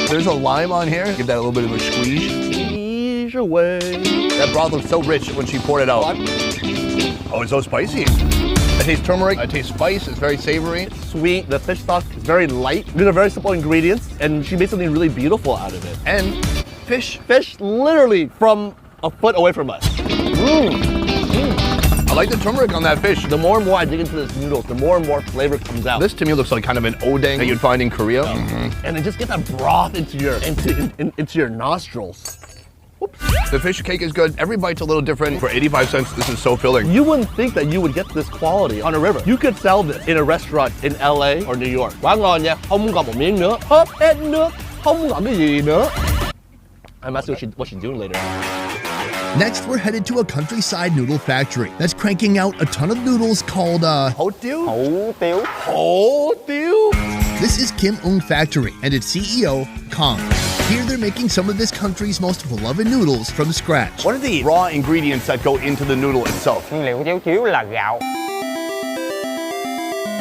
There's a lime on here. Give that a little bit of a squeeze. Squeeze away. That broth looks so rich when she poured it out. Oh, it's so spicy. I taste turmeric, I taste spice, it's very savory. It's sweet, the fish sauce is very light. These are very simple ingredients, and she made something really beautiful out of it. And fish. Fish literally from a foot away from us. I like the turmeric on that fish. The more and more I dig into this noodles, the more and more flavor comes out. This to me looks like kind of an odang that you'd find in Korea. And then just get that broth into your nostrils. Whoops. The fish cake is good. Every bite's a little different. For 85 cents, this is so filling. You wouldn't think that you would get this quality on a river. You could sell this in a restaurant in LA or New York. Quá ngon nha, không còn một miếng nữa, hết nước, không còn cái gì nữa. I must see what she's doing later. Next, we're headed to a countryside noodle factory that's cranking out a ton of noodles called, Ho tiêu? Hủ tiếu. Ho tiêu? This is Kim Ung Factory and its CEO, Kong. Here they're making some of this country's most beloved noodles from scratch. What are the raw ingredients that go into the noodle itself? Nguyên liệu chủ yếu là gạo.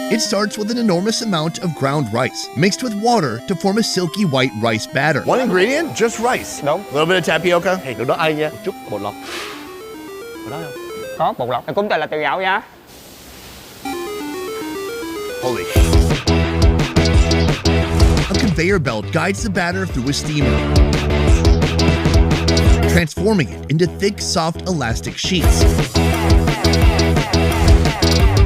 It starts with an enormous amount of ground rice, mixed with water to form a silky white rice batter. One ingredient? Just rice? Đúng. A little bit of tapioca? Hey, đừng nói ai nha, một chút bột lọc. Có đó không? Có bột lọc. Cũng tên là từ gạo nha. Holy. A conveyor belt guides the batter through a steamer. transforming it into thick, soft, elastic sheets.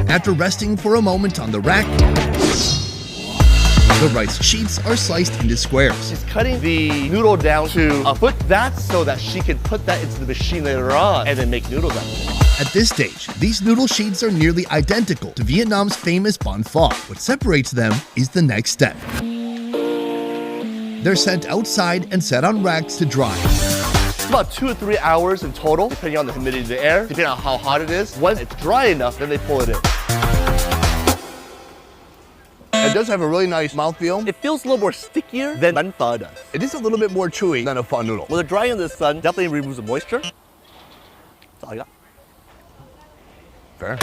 After resting for a moment on the rack, the rice sheets are sliced into squares. She's cutting the noodle down to a foot. That's so that she can put that into the machine later on and then make noodles out of it. At this stage, these noodle sheets are nearly identical to Vietnam's famous banh pho. What separates them is the next step. They're sent outside and set on racks to dry. It's about 2 to 3 hours in total, depending on the humidity of the air, depending on how hot it is. Once it's dry enough, then they pull it in. It does have a really nice mouthfeel. It feels a little more stickier than banh pho does. It is a little bit more chewy than a pho noodle. Well, the drying in the sun definitely removes the moisture. That's all I got. Fair.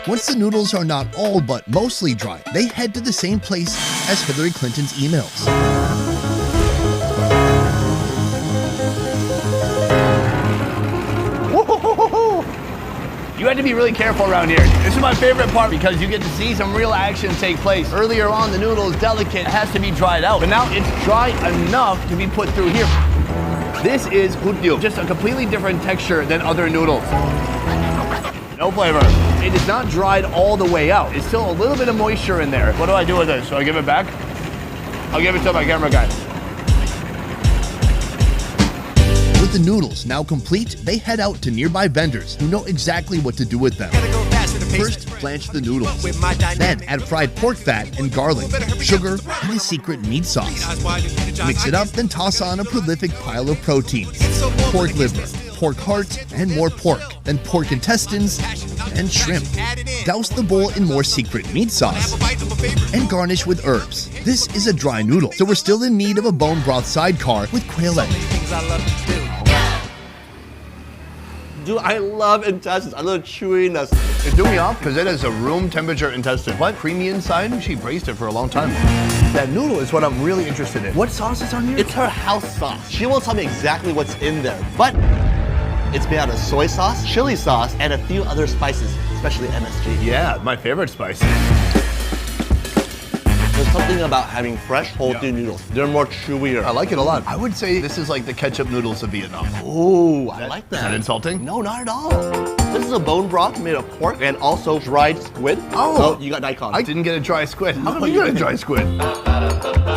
Once the noodles are not all but mostly dry, they head to the same place as Hillary Clinton's emails. You had to be really careful around here. This is my favorite part because you get to see some real action take place. Earlier on, the noodle is delicate, it has to be dried out. But now it's dry enough to be put through here. This is hudyu, just a completely different texture than other noodles. No flavor. It is not dried all the way out. It's still a little bit of moisture in there. What do I do with this? Do I give it back? I'll give it to my camera guy. With the noodles now complete, they head out to nearby vendors who know exactly what to do with them. First, blanch the noodles. Then add fried pork fat and garlic, sugar, and a secret meat sauce. Mix it up, then toss on a prolific pile of proteins. Pork liver, pork heart, and more pork. Then pork intestines and shrimp. Douse the bowl in more secret meat sauce and garnish with herbs. This is a dry noodle, so we're still in need of a bone broth sidecar with quail egg. Dude, I love intestines. I love chewiness. It threw me off because it is a room temperature intestine. What? Creamy inside? She braised it for a long time. That noodle is what I'm really interested in. What sauce is on here? It's her house sauce. She won't tell me exactly what's in there, but it's made out of soy sauce, chili sauce, and a few other spices, especially MSG. Yeah, my favorite spice. There's something about having fresh, whole-food noodles. They're more chewier. I like it a lot. I would say this is like the ketchup noodles of Vietnam. Ooh, I like that. Is that insulting? No, not at all. This is a bone broth made of pork and also dried squid. Oh, you got daikon. I didn't get a dry squid. How come you got a dry squid?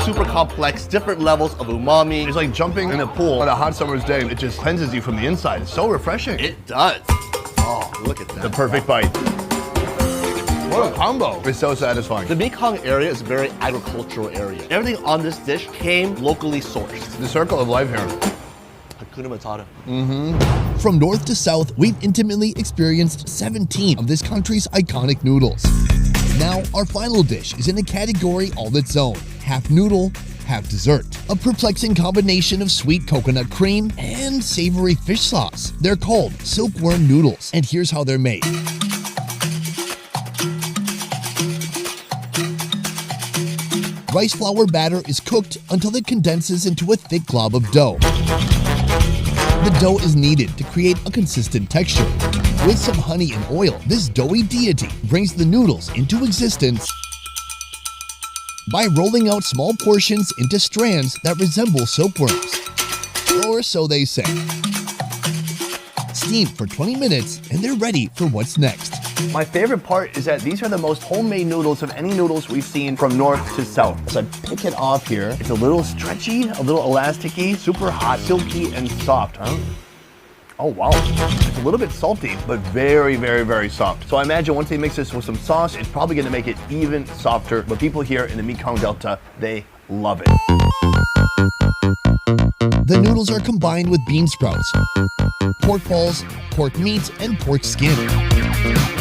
Super complex, different levels of umami. It's like jumping in a pool on a hot summer's day. It just cleanses you from the inside. It's so refreshing. It does. Oh, look at that. The perfect bite. What a combo. It's so satisfying. The Mekong area is a very agricultural area. Everything on this dish came locally sourced. The circle of life here. Hakuna Matata. From north to south, we've intimately experienced 17 of this country's iconic noodles. Now, our final dish is in a category all its own. Half noodle, half dessert. A perplexing combination of sweet coconut cream and savory fish sauce. They're called silkworm noodles, and here's how they're made. Rice flour batter is cooked until it condenses into a thick glob of dough. The dough is kneaded to create a consistent texture. With some honey and oil, this doughy deity brings the noodles into existence by rolling out small portions into strands that resemble silkworms. Or so they say. Steam for 20 minutes and they're ready for what's next. My favorite part is that these are the most homemade noodles of any noodles we've seen from north to south. As I pick it off here, it's a little stretchy, a little elasticy, super hot, silky, and soft, huh? Oh, wow. It's a little bit salty, but very, very, very soft. So I imagine once they mix this with some sauce, it's probably gonna make it even softer. But people here in the Mekong Delta, they love it. The noodles are combined with bean sprouts, pork balls, pork meat, and pork skin.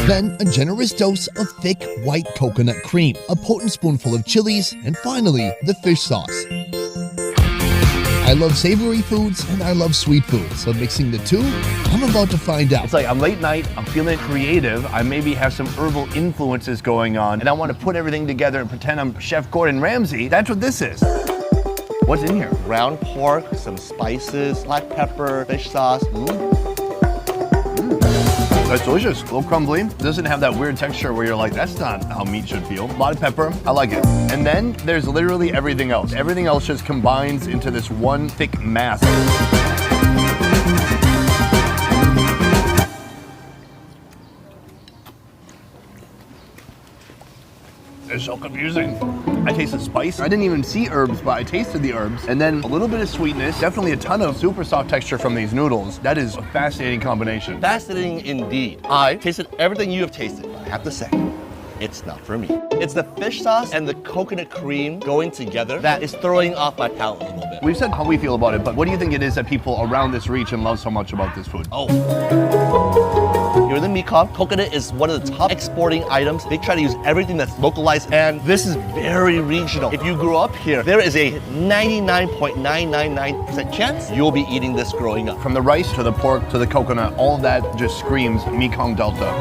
Then a generous dose of thick white coconut cream, a potent spoonful of chilies, and finally, the fish sauce. I love savory foods and I love sweet foods, so mixing the two, I'm about to find out. It's like I'm late night, I'm feeling creative, I maybe have some herbal influences going on, and I want to put everything together and pretend I'm Chef Gordon Ramsay. That's what this is. What's in here? Ground pork, some spices, black pepper, fish sauce. Is It's delicious. A little crumbly. It doesn't have that weird texture where you're like, that's not how meat should feel. A lot of pepper. I like it. And then there's literally everything else. Everything else just combines into this one thick mass. It's so confusing. I tasted spice. I didn't even see herbs, but I tasted the herbs. And then a little bit of sweetness. Definitely a ton of super soft texture from these noodles. That is a fascinating combination. Fascinating indeed. I tasted everything you have tasted. I have to say, it's not for me. It's the fish sauce and the coconut cream going together that is throwing off my palate a little bit. We've said how we feel about it, but what do you think it is that people around this region love so much about this food? Oh. Here in the Mekong, coconut is one of the top exporting items. They try to use everything that's localized, and this is very regional. If you grew up here, there is a 99.999% chance you'll be eating this growing up. From the rice to the pork to the coconut, all of that just screams Mekong Delta.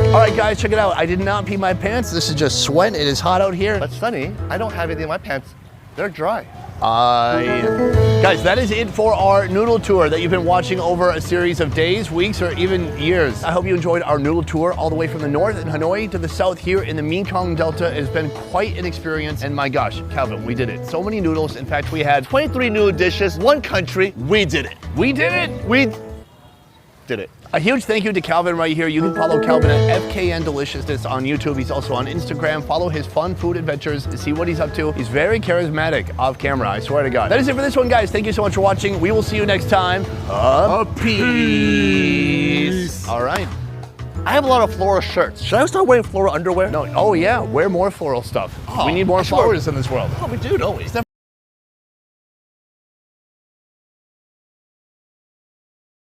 All right, guys, check it out. I did not pee my pants. This is just sweat. It is hot out here. But Sunny, I don't have anything in my pants. They're dry. Guys, that is it for our noodle tour that you've been watching over a series of days, weeks, or even years. I hope you enjoyed our noodle tour all the way from the north in Hanoi to the south here in the Mekong Delta. It's been quite an experience, and my gosh, Calvin, we did it. So many noodles. In fact, we had 23 noodle dishes, one country. We did it. We did it. We did it. A huge thank you to Calvin right here. You can follow Calvin at FKN Deliciousness on YouTube. He's also on Instagram. Follow his fun food adventures to see what he's up to. He's very charismatic off camera, I swear to God. That is it for this one, guys. Thank you so much for watching. We will see you next time. Peace. All right. I have a lot of floral shirts. Should I start wearing floral underwear? No. Oh, yeah. Wear more floral stuff. Oh, we need more flowers in this world. Oh, we do, don't we?